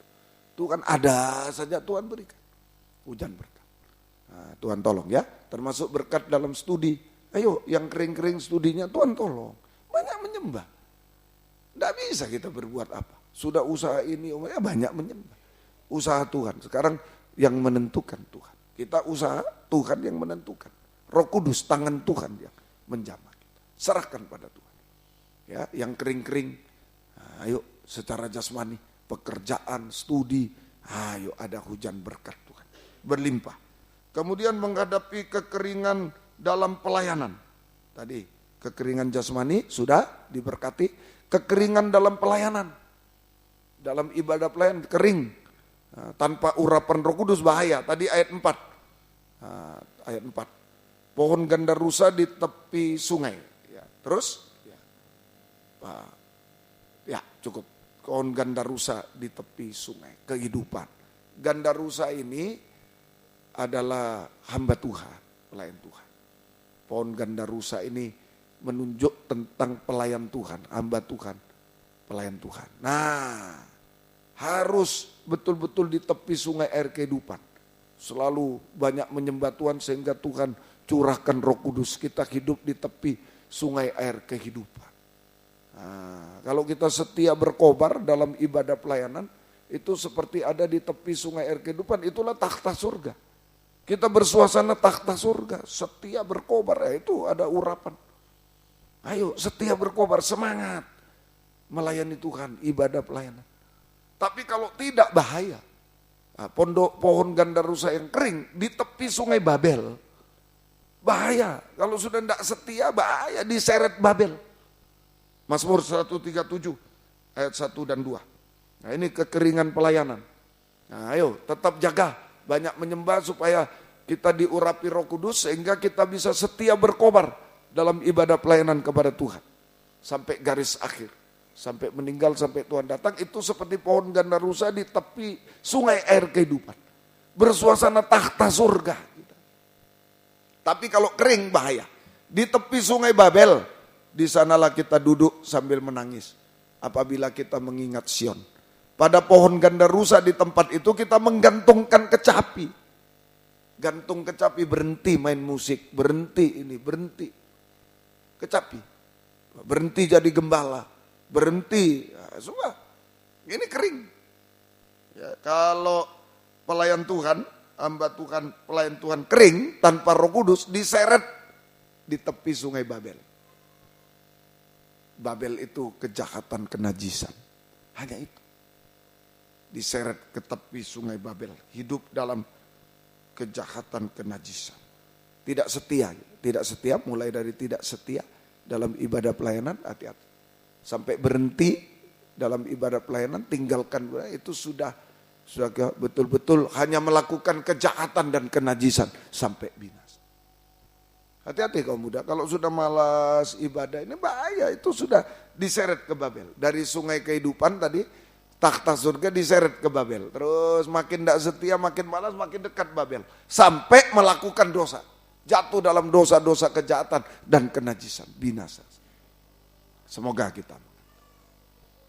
Tuhan ada saja Tuhan berikan. Hujan berkat. Nah, Tuhan tolong ya, termasuk berkat dalam studi. Ayo yang kering-kering studinya Tuhan tolong. Banyak menyembah. Tidak bisa kita berbuat apa. Sudah usaha ini, ya banyak menyembah. Usaha Tuhan, sekarang yang menentukan Tuhan. Kita usaha, Tuhan yang menentukan. Roh Kudus, tangan Tuhan yang menjamah kita. Serahkan pada Tuhan. Ya, yang kering-kering, ayo secara jasmani, pekerjaan, studi, ayo ada hujan berkat Tuhan. Berlimpah. Kemudian menghadapi kekeringan dalam pelayanan. Tadi kekeringan jasmani sudah diberkati, kekeringan dalam pelayanan. Dalam ibadah pelayanan kering. Tanpa urapan Roh Kudus bahaya. Tadi ayat 4. Ayat 4. Pohon gandarusa di tepi sungai. Ya, terus? Ya cukup. Pohon gandarusa di tepi sungai. Kehidupan. Gandarusa ini adalah hamba Tuhan. Pelayan Tuhan. Pohon gandarusa ini menunjuk tentang pelayan Tuhan. Hamba Tuhan. Pelayan Tuhan. Nah, harus betul-betul di tepi sungai air kehidupan. Selalu banyak menyembah Tuhan sehingga Tuhan curahkan Roh Kudus, kita hidup di tepi sungai air kehidupan. Nah, kalau kita setia berkobar dalam ibadah pelayanan, itu seperti ada di tepi sungai air kehidupan, itulah takhta surga. Kita bersuasana takhta surga, setia berkobar, ya itu ada urapan. Ayo setia berkobar, semangat melayani Tuhan, ibadah pelayanan. Tapi kalau tidak bahaya. Nah, pondok pohon gandarusa yang kering di tepi sungai Babel. Bahaya, kalau sudah tidak setia bahaya, diseret Babel. Mazmur 137 ayat 1 dan 2. Nah ini kekeringan pelayanan. Nah ayo tetap jaga, banyak menyembah supaya kita diurapi Roh Kudus sehingga kita bisa setia berkobar dalam ibadah pelayanan kepada Tuhan. Sampai garis akhir, sampai meninggal, sampai Tuhan datang, itu seperti pohon gandarusa di tepi sungai air kehidupan. Bersuasana takhta surga. Tapi kalau kering bahaya. Di tepi sungai Babel, di sanalah kita duduk sambil menangis. Apabila kita mengingat Sion. Pada pohon gandarusa di tempat itu kita menggantungkan kecapi. Gantung kecapi, berhenti main musik, berhenti ini, berhenti. Kecapi. Berhenti jadi gembala, berhenti. Ya, semua. Ini kering. Ya, kalau pelayan Tuhan, hamba Tuhan, pelayan Tuhan kering tanpa Roh Kudus, diseret di tepi sungai Babel. Babel itu kejahatan, kenajisan. Hanya itu. Diseret ke tepi sungai Babel. Hidup dalam kejahatan, kenajisan. Tidak setia, mulai dari tidak setia dalam ibadah pelayanan, hati-hati. Sampai berhenti dalam ibadah pelayanan, tinggalkan, itu sudah betul-betul hanya melakukan kejahatan dan kenajisan sampai binasa. Hati-hati kaum muda, kalau sudah malas ibadah ini bahaya, itu sudah diseret ke Babel. Dari sungai kehidupan tadi, takhta surga diseret ke Babel. Terus makin tidak setia, makin malas, makin dekat Babel. Sampai melakukan dosa, jatuh dalam dosa-dosa kejahatan dan kenajisan, binasa. Semoga kita.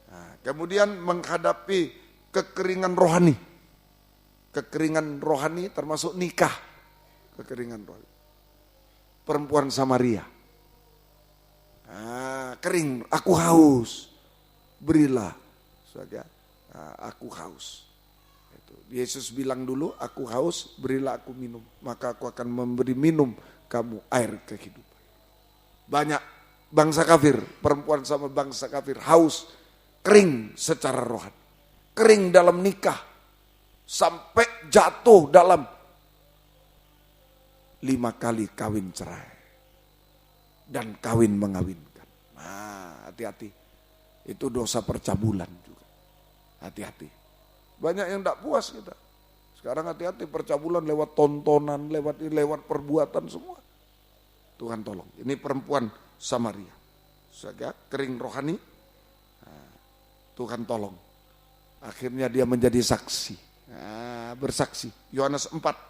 Nah, kemudian menghadapi kekeringan rohani. Kekeringan rohani termasuk nikah. Kekeringan rohani. Perempuan Samaria. Nah, kering, aku haus. Berilah. Saja, aku haus. Yesus bilang dulu, aku haus, berilah aku minum. Maka aku akan memberi minum kamu air kehidupan. Banyak bangsa kafir, perempuan sama bangsa kafir haus, kering secara rohani. Kering dalam nikah, sampai jatuh dalam 5 kali kawin cerai. Dan kawin mengawinkan. Nah, hati-hati. Itu dosa percabulan juga. Hati-hati. Banyak yang tidak puas kita. Sekarang hati-hati, percabulan lewat tontonan, lewat perbuatan semua. Tuhan tolong. Ini perempuan Samaria. Saja kering rohani. Nah, Tuhan tolong. Akhirnya dia menjadi saksi. Nah, bersaksi. Yohanes 4.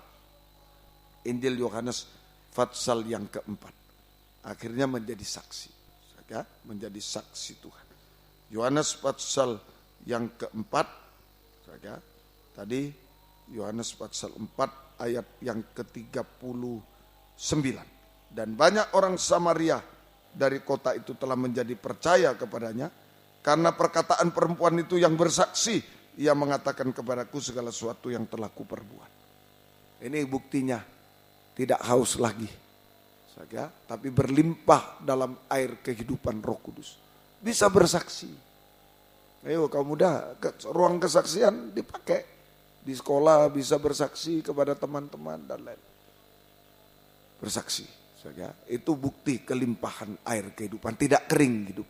Injil Yohanes pasal yang keempat. Akhirnya menjadi saksi. Saja menjadi saksi Tuhan. Yohanes pasal yang keempat. Saja tadi Yohanes pasal 4 ayat yang ke-39. Dan banyak orang Samaria dari kota itu telah menjadi percaya kepadanya. Karena perkataan perempuan itu yang bersaksi, ia mengatakan kepadaku segala sesuatu yang telah kuperbuat. Ini buktinya, tidak haus lagi. Saja, tapi berlimpah dalam air kehidupan Roh Kudus. Bisa bersaksi. Ayo kaum muda, ruang kesaksian dipakai. Di sekolah bisa bersaksi kepada teman-teman dan lain. Bersaksi. Saja, itu bukti kelimpahan air kehidupan, tidak kering hidup.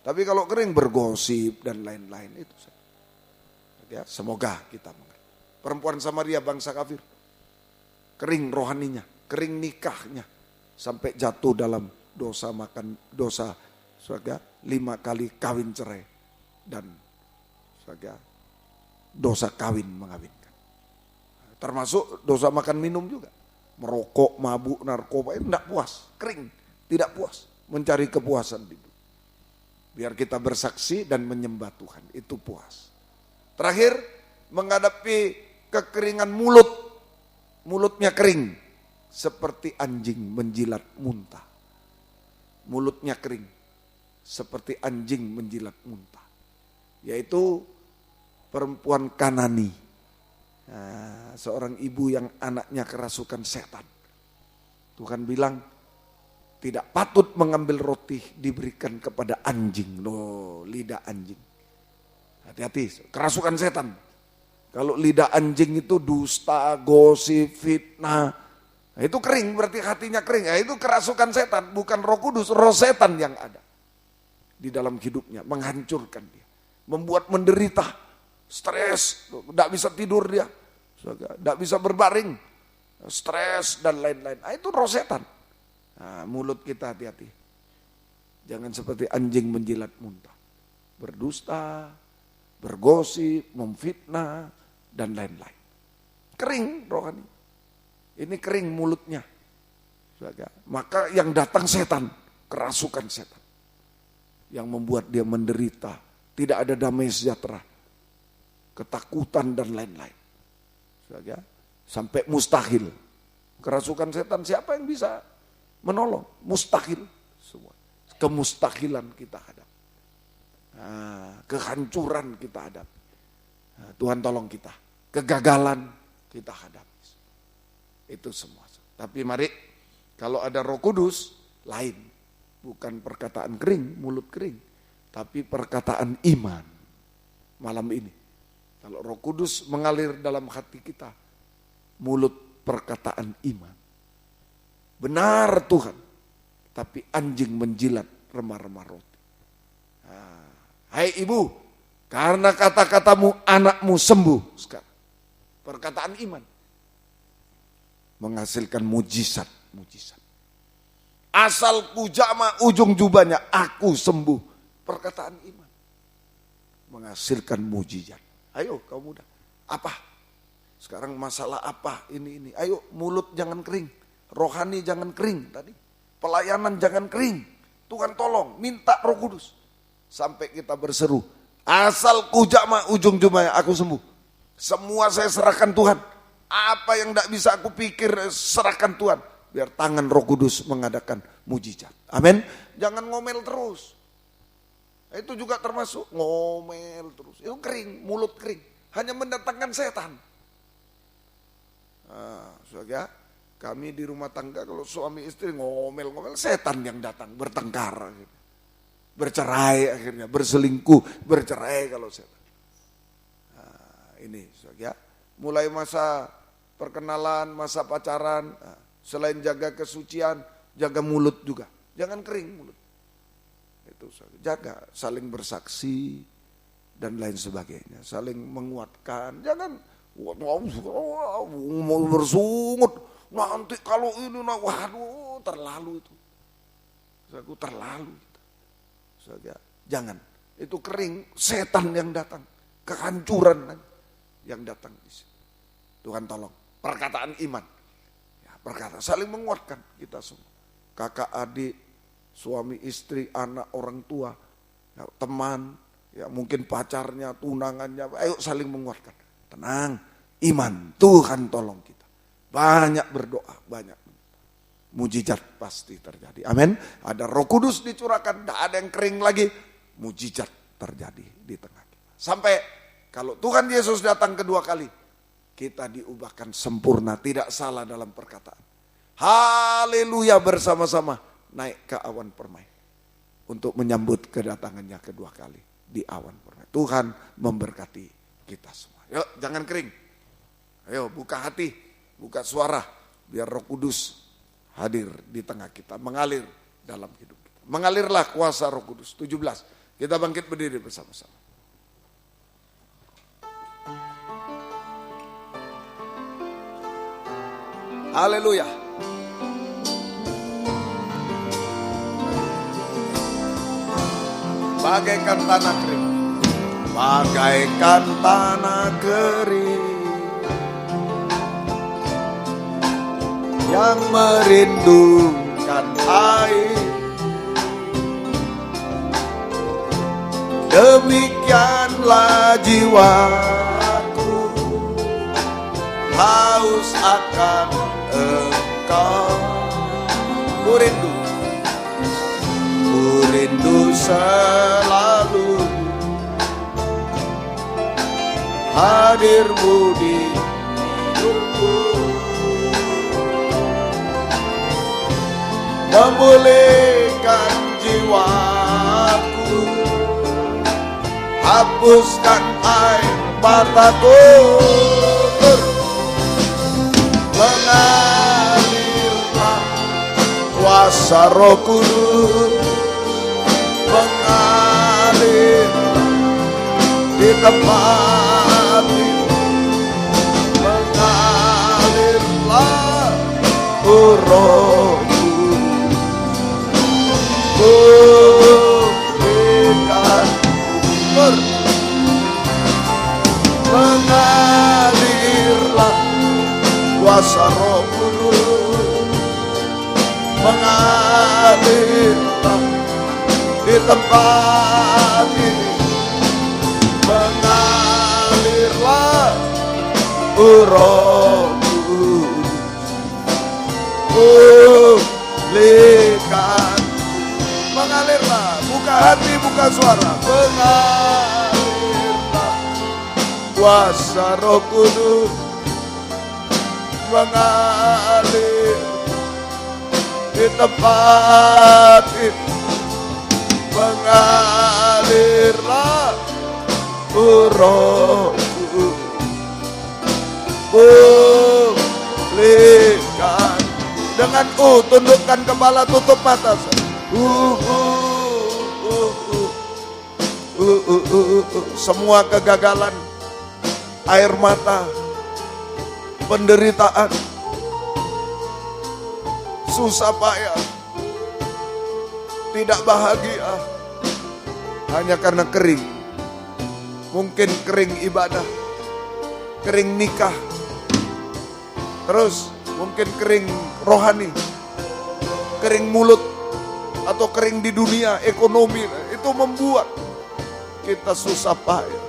Tapi kalau kering bergosip dan lain-lain itu. Ya, semoga kita mengerti. Perempuan Samaria bangsa kafir. Kering rohaninya, kering nikahnya. Sampai jatuh dalam dosa makan, dosa 5 kali kawin cerai. Dan dosa kawin mengawinkan. Termasuk dosa makan minum juga. Merokok, mabuk, narkoba, itu tidak puas. Kering, tidak puas. Mencari kepuasan di dunia. Biar kita bersaksi dan menyembah Tuhan, itu puas. Terakhir, menghadapi kekeringan mulut. Mulutnya kering. seperti anjing menjilat muntah. Mulutnya kering seperti anjing menjilat muntah. Yaitu perempuan Kanani. Nah, seorang ibu yang anaknya kerasukan setan. Tuhan bilang tidak patut mengambil roti diberikan kepada anjing. Loh, lidah anjing. Hati-hati, kerasukan setan. Kalau lidah anjing itu dusta, gosip, fitnah. Nah, itu kering, berarti hatinya kering. Nah, itu kerasukan setan, bukan Roh Kudus, roh setan yang ada di dalam hidupnya, menghancurkan dia, membuat menderita, stres, tidak bisa tidur dia, tidak bisa berbaring, stres dan lain-lain. Nah, itu roh setan. Nah, mulut kita hati-hati, jangan seperti anjing menjilat muntah, berdusta, bergosip, memfitnah dan lain-lain. Kering rohani. Ini kering mulutnya. Maka yang datang setan, kerasukan setan. Yang membuat dia menderita, tidak ada damai sejahtera, ketakutan dan lain-lain. Sampai mustahil. Kerasukan setan siapa yang bisa menolong? Mustahil semua. Kemustahilan kita hadapi. Kehancuran kita hadapi. Tuhan tolong kita. Kegagalan kita hadapi. Itu semua. Tapi mari, kalau ada Roh Kudus, lain. Bukan perkataan kering, mulut kering. Tapi perkataan iman. Malam ini. Kalau Roh Kudus mengalir dalam hati kita, mulut perkataan iman. Benar Tuhan. Tapi anjing menjilat remah-remah roti. Hai ibu, karena kata-katamu anakmu sembuh sekarang. Perkataan iman. Menghasilkan mujizat. Asal kujama ujung jubahnya, aku sembuh. Perkataan iman. Menghasilkan mujizat. Ayo kau muda. Apa? Sekarang masalah apa? Ini. Ayo mulut jangan kering. Rohani jangan kering tadi. Pelayanan jangan kering. Tuhan tolong, minta Roh Kudus. Sampai kita berseru. Asal kujama ujung jubahnya, aku sembuh. Semua saya serahkan Tuhan. Apa yang tidak bisa aku pikir, serahkan Tuhan. Biar tangan Roh Kudus mengadakan mujizat. Amin. Jangan ngomel terus. Itu juga termasuk ngomel terus. Itu kering, mulut kering. Hanya mendatangkan setan. Saudara, kami di rumah tangga kalau suami istri ngomel-ngomel, setan yang datang bertengkar. Bercerai akhirnya, berselingkuh, bercerai kalau setan. Ini saudara, mulai masa perkenalan, masa pacaran, selain jaga kesucian, jaga mulut juga. Jangan kering mulut. Itu jaga, saling bersaksi dan lain sebagainya, saling menguatkan. Jangan mau bersungut nanti kalau ini, waduh terlalu itu. Aku terlalu. Jangan, itu kering, setan yang datang, kehancuran yang datang di sini. Tuhan tolong, perkataan iman, ya, perkataan saling menguatkan kita semua, kakak adik, suami istri, anak orang tua, ya, teman, ya mungkin pacarnya, tunangannya, ayo saling menguatkan. Tenang, iman, Tuhan tolong kita. Banyak berdoa, banyak mujizat pasti terjadi. Amin. Ada Roh Kudus dicurahkan, tidak ada yang kering lagi, mujizat terjadi di tengah kita. Sampai kalau Tuhan Yesus datang kedua kali, kita diubahkan sempurna, tidak salah dalam perkataan. Haleluya, bersama-sama naik ke awan permai untuk menyambut kedatangannya kedua kali di awan permai. Tuhan memberkati kita semua. Yuk, jangan kering. Ayo buka hati, buka suara, biar Roh Kudus hadir di tengah kita, mengalir dalam hidup kita. Mengalirlah kuasa Roh Kudus. 17. Kita bangkit berdiri bersama-sama. Haleluya. Bagaikan tanah kering. Bagaikan tanah kering yang merindukan air, demikianlah jiwaku haus akan Engkau untuk selalu hadir-Mu di hidupku, memulihkan jiwaku, hapuskan air mataku, mengalirlah kuasa Roh Kudus, mengalir di tempat ini, mengalirlah Roh Kudus, mengalirlah kuasa Roh Kudus, mengalirlah di tempat ini, mengalirlah Roh Kudus, pulihkan, mengalirlah, buka hati, buka suara, mengalirlah kuasa Roh Kudus, mengalir di tempat ini, mengalirlah Roh Kudus, pulihkan. Dengan tundukkan kepala, tutup mata. Semua kegagalan, air mata, penderitaan, susah payah, tidak bahagia, hanya karena kering. Mungkin kering ibadah, kering nikah, terus mungkin kering rohani, kering mulut, atau kering di dunia ekonomi. Itu membuat kita susah payah,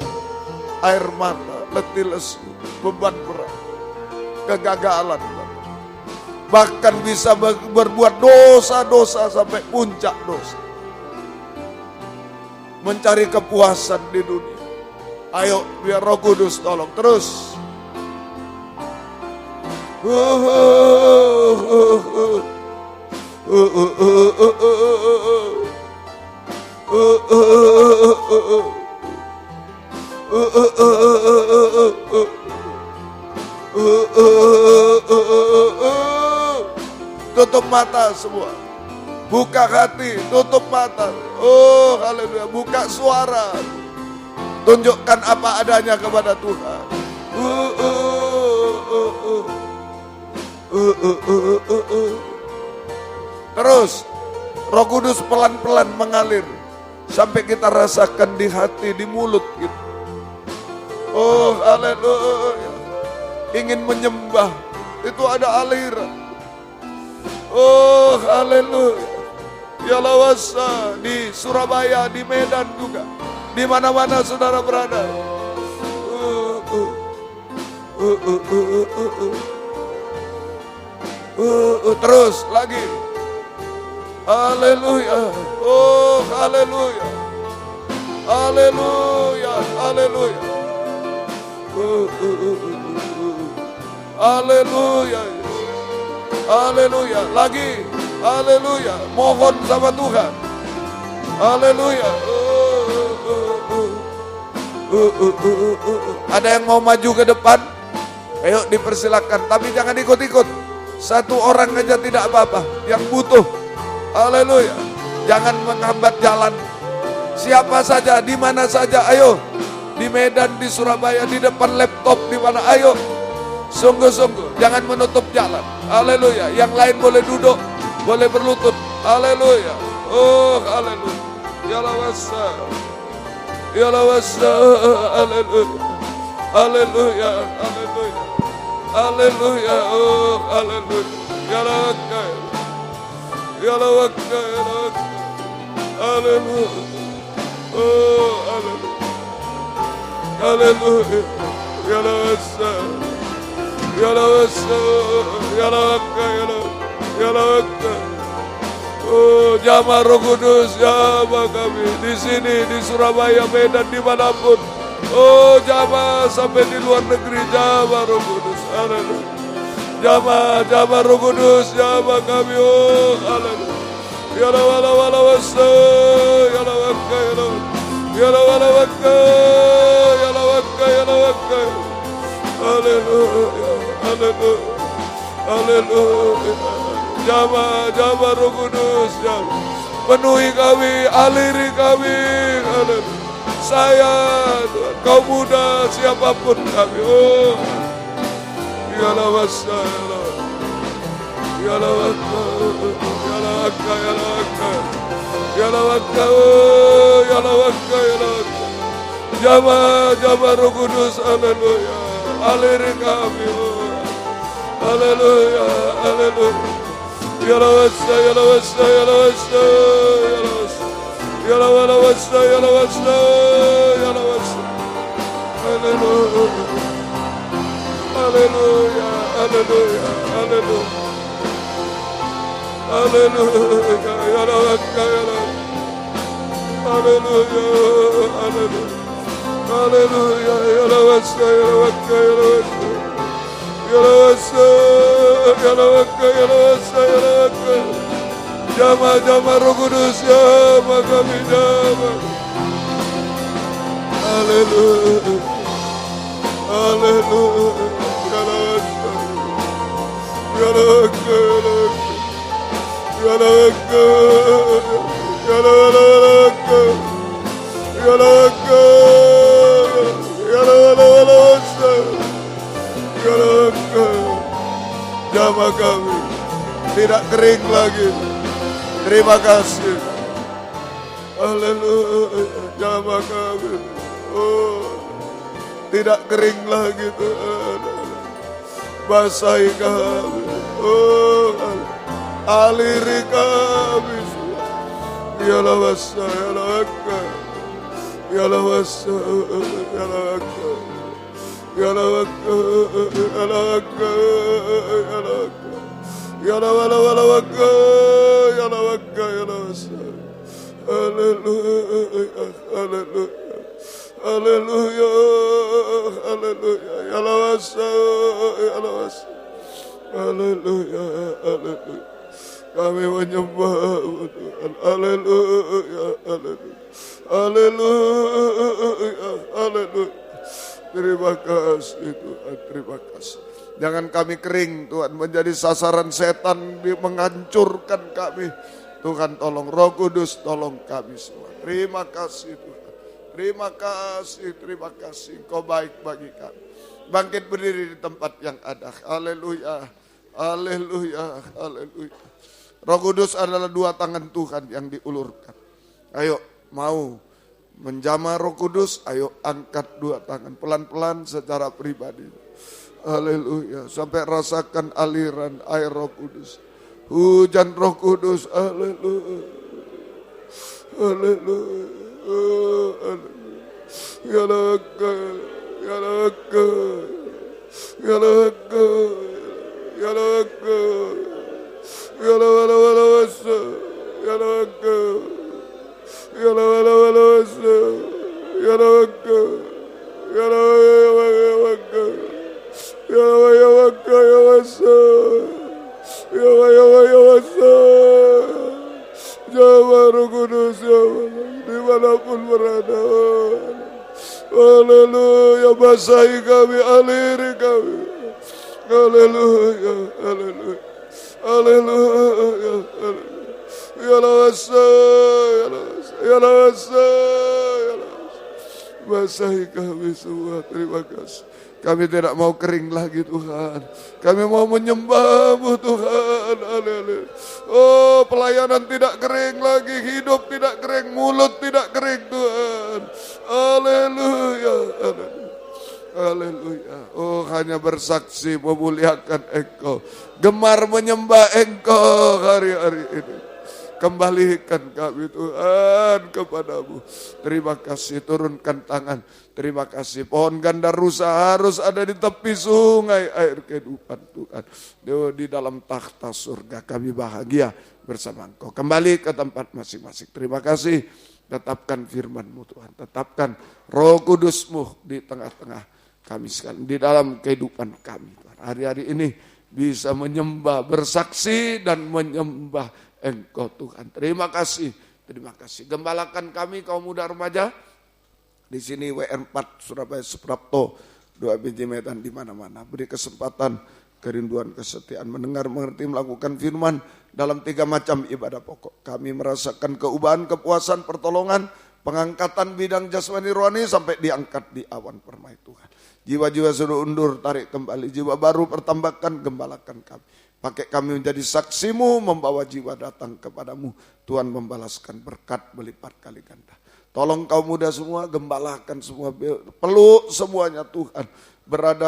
air mata, letih lesu, beban berat, kegagalan, bahkan bisa berbuat dosa-dosa sampai puncak dosa, mencari kepuasan di dunia. Ayo biar Roh Kudus tolong terus. Tutup mata semua, buka hati, tutup mata. Oh haleluya, buka suara, tunjukkan apa adanya kepada Tuhan. Terus Roh Kudus pelan-pelan mengalir sampai kita rasakan di hati, di mulut gitu. Oh haleluya, ingin menyembah itu ada aliran. Oh haleluya, ya lawasa di Surabaya, di Medan juga, di mana-mana saudara berada. Terus lagi. Haleluya. Oh haleluya. Haleluya. Haleluya. Haleluya. Haleluya. Lagi. Haleluya. Mohon sama Tuhan. Haleluya. Ada yang mau maju ke depan? Ayo dipersilakan, tapi jangan ikut-ikut. Satu orang aja tidak apa-apa, yang butuh. Haleluya. Jangan menghambat jalan. Siapa saja, di mana saja, ayo. Di Medan, di Surabaya, di depan laptop, di mana, ayo. Sungguh-sungguh, jangan menutup jalan. Haleluya. Yang lain boleh duduk, boleh berlutut. Haleluya. Oh, haleluya. Ya lawasa. Ya lawasa. Haleluya. Haleluya. Haleluya. Haleluya. Oh, haleluya. Ya lawaka. Ya lawaka. Ya lawaka. Haleluya. Oh, haleluya. Haleluya. Ya lawasa. Ya lawasa. Ya lawaka. Ya lawaka. Ya lawaka. Oh, jamah Roh Kudus, jamah kami di sini, di Surabaya, Medan, dimanapun. Oh, jamah sampai di luar negeri, jamah Roh Kudus. Haleluya. Jamah Roh Kudus, jamah kami. Oh, haleluya. Ya la wala wala wasa, ya la waka, ya la waka, ya la wala waka, ya la waka, ya la waka. Haleluya, haleluya, haleluya. Jamah Roh Kudus, jamah. Penuhi kami, aliri kami. Haleluya. Saya, Tuhan, kau muda, siapapun kami. Oh, ya la wasa, ya la waka, ya la waka, ya la waka, ya la waka, ya la waka, ya la waka, ya la waka. Jamah Roh Kudus, haleluya. Aliri kami, oh. Haleluya, haleluya. Ya la wasa, ya la wasa, ya la wasa, ya la wasa. Ya la wasa, ya la wasa, ya la wasa. Haleluya. Haleluya, haleluya, haleluya. Haleluya, ya la waka, ya la waka. Haleluya, haleluya. Haleluya, ya la wasa, ya la waka, ya la waka. Ya la wasa, ya la waka, ya la wasa, ya la waka. Jamah Roh Kudus, jamah kami, jamah. Haleluya, haleluya. Ya la wasa, ya la waka, ya la waka. Ya la waka, ya la waka, ya la waka, ya la waka. Jamah kami tidak kering lagi. Terima kasih. Haleluya. Jamah kami, oh, tidak kering lagi, Tuhan. Basahi kami, oh, aliri kami. Ya la wasa, ya la waka, ya la wasa, ya la waka, ya la waka, ya la waka, ya la waka, ya la wala wala waka, ya la waka, ya la wasa. Haleluya, haleluya, haleluya, haleluya. Ya la wasa, ya la wasa. Haleluya, haleluya. Kami menyembah Tuhan. Haleluya, haleluya, haleluya, haleluya. Terima kasih Tuhan, terima kasih. Jangan kami kering Tuhan, menjadi sasaran setan, menghancurkan kami. Tuhan tolong, Roh Kudus tolong kami semua. Terima kasih Tuhan. Terima kasih, terima kasih. Engkau baik bagi kami. Bangkit berdiri di tempat yang ada. Haleluya, haleluya, haleluya. Roh Kudus adalah dua tangan Tuhan yang diulurkan. Ayo, mau menjamah Roh Kudus, ayo angkat dua tangan pelan-pelan secara pribadi. Haleluya, sampai rasakan aliran air Roh Kudus. Hujan Roh Kudus, haleluya. Haleluya. Haleluya. Ya laka, ya laka. Ya laka. Ya laka. Ya la wala wala wasa, ya la waka, ya la wala wala wasa, ya la waka, ya la waka, ya la waka, ya wasa, ya wasa. Jamah Roh Kudus, dimanapun berada. Haleluya, basahi kami, aliri kami. Haleluya, haleluya. Haleluya, haleluya. Ya la wasa, ya la wasa, ya la wasa, ya la wasa. Basahi kami semua, terima kasih. Kami tidak mau kering lagi Tuhan. Kami mau menyembah-Mu Tuhan. Haleluya. Oh, pelayanan tidak kering lagi, hidup tidak kering, mulut tidak kering Tuhan. Haleluya, haleluya. Haleluya. Oh, hanya bersaksi memuliakan Engkau. Gemar menyembah Engkau hari-hari ini. Kembalikan kami Tuhan kepadamu. Terima kasih, turunkan tangan. Terima kasih, pohon gandarusa harus ada di tepi sungai air kehidupan Tuhan. Di dalam takhta surga kami bahagia bersama Engkau. Kembali ke tempat masing-masing. Terima kasih, tetapkan firman-Mu Tuhan. Tetapkan Roh Kudus-Mu di tengah-tengah kami sekalian, di dalam kehidupan kami Tuhan. Hari-hari ini bisa menyembah, bersaksi dan menyembah Engkau Tuhan. Terima kasih, terima kasih. Gembalakan kami kaum muda remaja di sini WR4 Surabaya Suprapto 2 biji Medan di mana-mana. Beri kesempatan, kerinduan, kesetiaan, mendengar, mengerti, melakukan firman dalam 3 macam ibadah pokok. Kami merasakan keubahan, kepuasan, pertolongan, pengangkatan bidang jasmani rohani sampai diangkat di awan permai Tuhan. Jiwa-jiwa sudah undur, tarik kembali. Jiwa baru pertambahkan, gembalakan kami. Pakai kami menjadi saksimu, membawa jiwa datang kepadamu. Tuhan membalaskan berkat berlipat kali ganda. Tolong kaum muda semua, gembalakan semua, peluk semuanya Tuhan.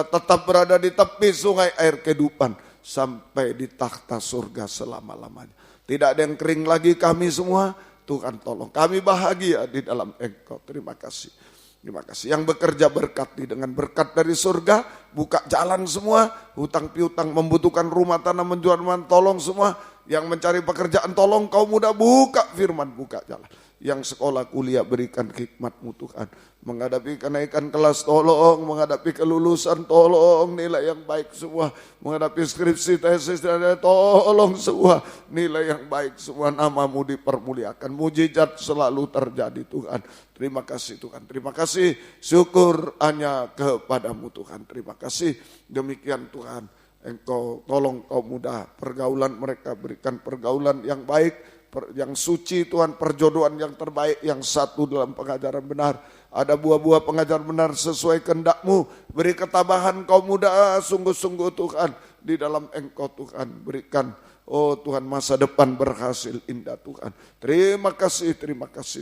Tetap berada di tepi sungai air kehidupan sampai di takhta surga selama-lamanya. Tidak ada yang kering lagi kami semua, Tuhan tolong. Kami bahagia di dalam Engkau. Terima kasih. Terima kasih. Yang bekerja berkati dengan berkat dari surga, buka jalan semua, hutang piutang membutuhkan rumah tanah, menjual rumah, tolong semua. Yang mencari pekerjaan tolong kaum muda, buka firman, buka jalan. Yang sekolah kuliah berikan hikmat-Mu Tuhan. Menghadapi kenaikan kelas tolong, menghadapi kelulusan tolong, nilai yang baik semua. Menghadapi skripsi, tesis, tolong semua, nilai yang baik semua. Nama-Mu dipermuliakan, mujizat selalu terjadi Tuhan. Terima kasih Tuhan, terima kasih. Syukur hanya kepadamu Tuhan, terima kasih. Demikian Tuhan, Engkau tolong kaum muda, pergaulan mereka berikan pergaulan yang baik, yang suci Tuhan, perjodohan yang terbaik, yang satu dalam pengajaran benar. Ada buah-buah pengajaran benar sesuai kehendak-Mu. Beri ketabahan kaum muda sungguh-sungguh Tuhan di dalam Engkau Tuhan. Berikan oh Tuhan masa depan berhasil indah Tuhan. Terima kasih,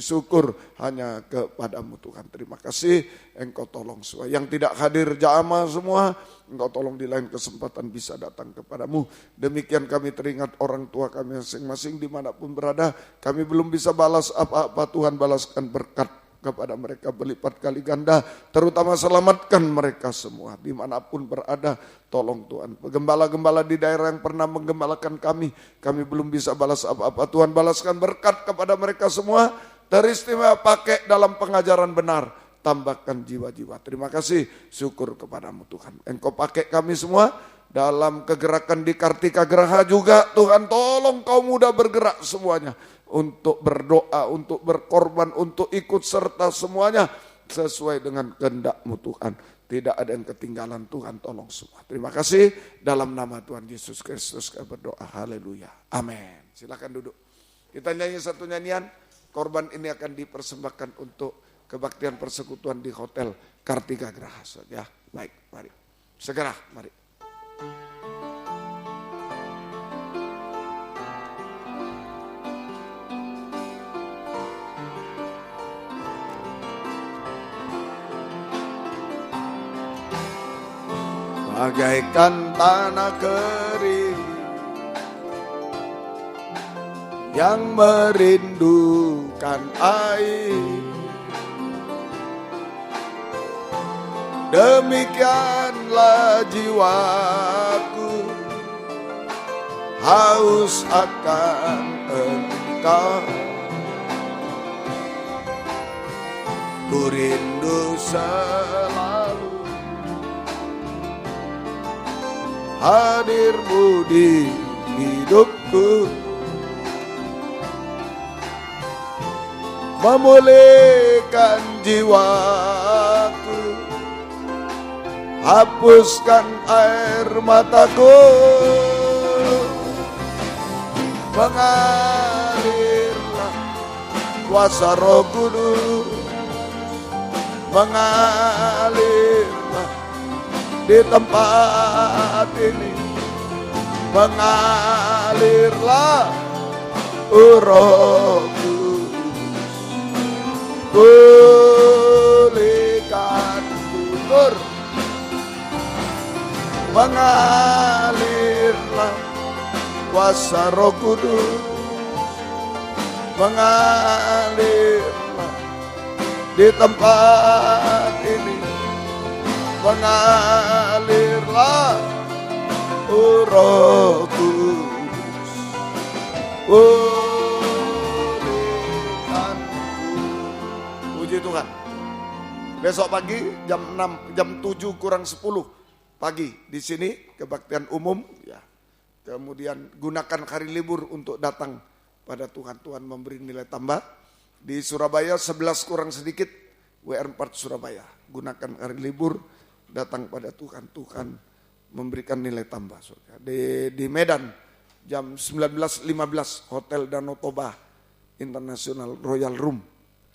syukur hanya kepadamu Tuhan. Terima kasih, Engkau tolong semua. Yang tidak hadir jamaah semua, Engkau tolong di lain kesempatan bisa datang kepadamu. Demikian kami teringat orang tua kami masing-masing dimanapun berada. Kami belum bisa balas apa-apa, Tuhan balaskan berkat kepada mereka berlipat kali ganda, terutama selamatkan mereka semua dimanapun berada. Tolong Tuhan, gembala-gembala di daerah yang pernah menggembalakan kami belum bisa balas apa-apa, Tuhan balaskan berkat kepada mereka semua, teristimewa pakai dalam pengajaran benar, tambahkan jiwa-jiwa. Terima kasih, syukur kepadamu Tuhan. Engkau pakai kami semua dalam kegerakan di Kartika Geraha juga Tuhan, tolong kaum muda bergerak semuanya untuk berdoa, untuk berkorban, untuk ikut serta semuanya sesuai dengan kehendak-Mu Tuhan. Tidak ada yang ketinggalan Tuhan, tolong semua. Terima kasih, dalam nama Tuhan Yesus Kristus kami berdoa, haleluya, amin. Silakan duduk. Kita nyanyi satu nyanyian, korban ini akan dipersembahkan untuk kebaktian persekutuan di Hotel Kartika Geraha. Ya, baik, mari. Segera, mari. Bagaikan tanah kering yang merindukan air, demikianlah jiwaku haus akan Engkau. Ku rindu selalu hadir-Mu di hidupku, memulihkan jiwaku, hapuskan air mataku, mengalirlah kuasa Roh Kudus, mengalirlah di tempat ini, mengalirlah Roh Kudus, pulihkan tutur, mengalirlah kuasa Roh Kudus, mengalirlah di tempat ini, mengalirlah Roh Kudus pulihkanku. Puji Tuhan. Besok pagi jam 7 kurang 10 pagi di sini kebaktian umum ya. Kemudian gunakan hari libur untuk datang pada Tuhan. Tuhan memberi nilai tambah. Di Surabaya 11 kurang sedikit WR4 Surabaya. Gunakan hari libur datang pada Tuhan. Tuhan memberikan nilai tambah. Di Medan jam 19.15 Hotel Danau Toba International Royal Room.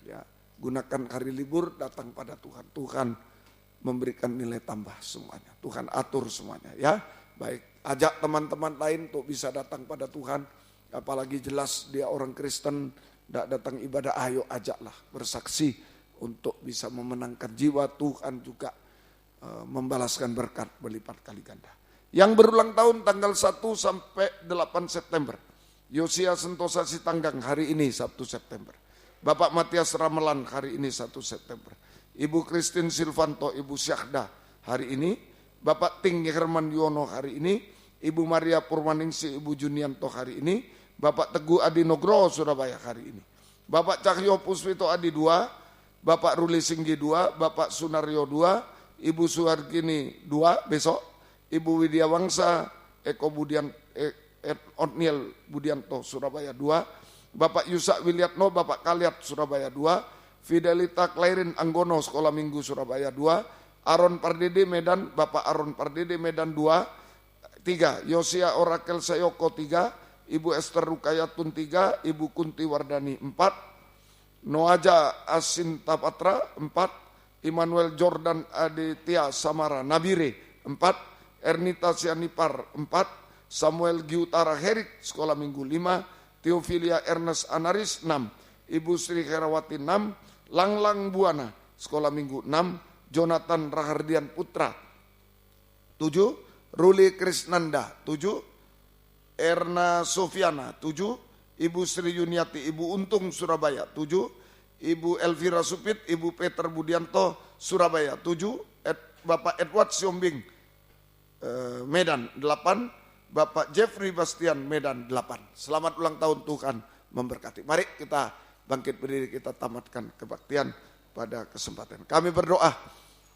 Ya, gunakan hari libur datang pada Tuhan. Tuhan memberikan nilai tambah semuanya. Tuhan atur semuanya ya. Baik. Ajak teman-teman lain untuk bisa datang pada Tuhan. Apalagi jelas dia orang Kristen, tidak datang ibadah, ayo ajaklah bersaksi untuk bisa memenangkan jiwa. Tuhan juga membalaskan berkat berlipat kali ganda. Yang berulang tahun tanggal 1 sampai 8 September. Yosia Sentosa Sitanggang hari ini 1 September. Bapak Matias Ramelan hari ini 1 September. Ibu Christine Silvanto, Ibu Syahda hari ini. Bapak Ting Herman Yono hari ini, Ibu Maria Purwaningsi, Ibu Junianto hari ini, Bapak Teguh Adi Nugroho Surabaya hari ini, Bapak Cahyo Puswito Adi 2, Bapak Ruli Singgi 2, Bapak Sunaryo 2, Ibu Suhargini 2 besok, Ibu Widya Wangsa, Eko Budian, Otniel Budianto Surabaya 2, Bapak Yusak Wilyatno, Bapak Kaliat Surabaya 2, Fidelita Klairin Anggono Sekolah Minggu Surabaya 2, Aron Pardede Medan, Bapak Aron Pardede Medan 2, 3, Yosia Orakel Sayoko 3, Ibu Esther Rukayatun 3, Ibu Kunti Wardani 4, Noaja Asinta Patra 4, Immanuel Jordan Aditya Samara Nabire 4, Ernita Sianipar 4, Samuel Giutara Herik Sekolah Minggu 5, Theophilia Ernest Anaris 6, Ibu Sri Herawati 6, Langlang Buana Sekolah Minggu 6, Jonathan Rahardian Putra 7, Ruli Krisnanda 7, Erna Sofiana 7, Ibu Sri Yuniati Ibu Untung Surabaya 7, Ibu Elvira Supit Ibu Peter Budianto Surabaya 7, Bapak Edward Siombing Medan 8, Bapak Jeffrey Bastian Medan 8. Selamat ulang tahun, Tuhan memberkati. Mari kita bangkit berdiri, kita tamatkan kebaktian pada kesempatan. Kami berdoa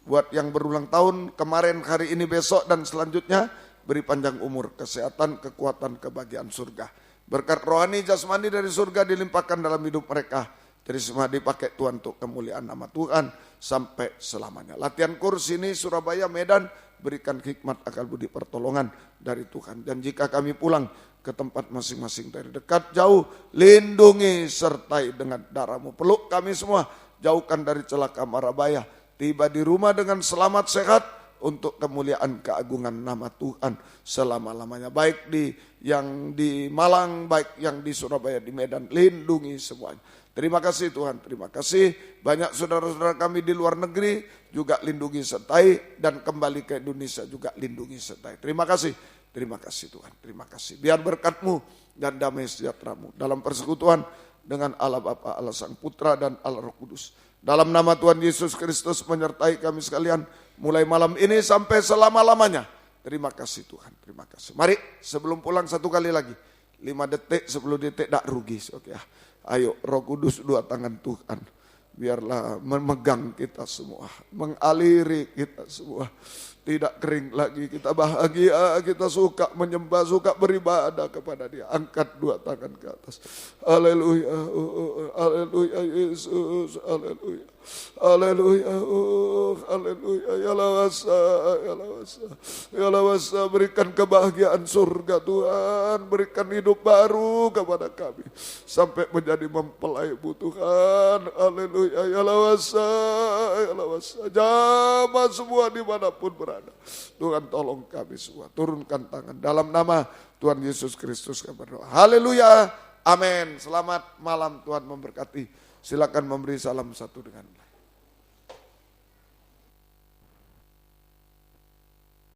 buat yang berulang tahun kemarin, hari ini, besok dan selanjutnya, beri panjang umur, kesehatan, kekuatan, kebahagiaan surga. Berkat rohani jasmani dari surga dilimpahkan dalam hidup mereka. Jadi semua dipakai Tuhan untuk kemuliaan nama Tuhan sampai selamanya. Latihan kurs ini Surabaya, Medan, berikan hikmat, akal budi, pertolongan dari Tuhan. Dan jika kami pulang ke tempat masing-masing dari dekat jauh, lindungi sertai dengan darah-Mu. Peluk kami semua, jauhkan dari celaka mara bahaya. Tiba di rumah dengan selamat sehat untuk kemuliaan keagungan nama Tuhan selama-lamanya. Baik yang di Malang, baik yang di Surabaya, di Medan, lindungi semuanya. Terima kasih Tuhan, terima kasih. Banyak saudara-saudara kami di luar negeri juga lindungi sertai, dan kembali ke Indonesia juga lindungi sertai. Terima kasih Tuhan, terima kasih. Biar berkat-Mu dan damai sejahtera-Mu dalam persekutuan dengan Allah Bapa, Allah Sang Putra, dan Allah Roh Kudus. Dalam nama Tuhan Yesus Kristus menyertai kami sekalian mulai malam ini sampai selama-lamanya. Terima kasih Tuhan, terima kasih. Mari sebelum pulang satu kali lagi, 5 detik, 10 detik, tak rugi. Oke ya. Ayo Roh Kudus, dua tangan Tuhan, biarlah memegang kita semua, mengaliri kita semua. Tidak kering lagi, kita bahagia, kita suka menyembah, suka beribadah kepada Dia. Angkat dua tangan ke atas. Haleluya, haleluya Yesus, haleluya. Haleluya, haleluya, ya lawasa, ya lawasa, ya lawasa. Berikan kebahagiaan surga Tuhan, berikan hidup baru kepada kami sampai menjadi mempelai-Mu Tuhan. Haleluya, ya lawasa, ya lawasa. Jamaah semua dimanapun berada, Tuhan tolong kami semua, turunkan tangan dalam nama Tuhan Yesus Kristus kami berdoa. Haleluya, amin. Selamat malam, Tuhan memberkati. Silakan memberi salam satu dengan lain.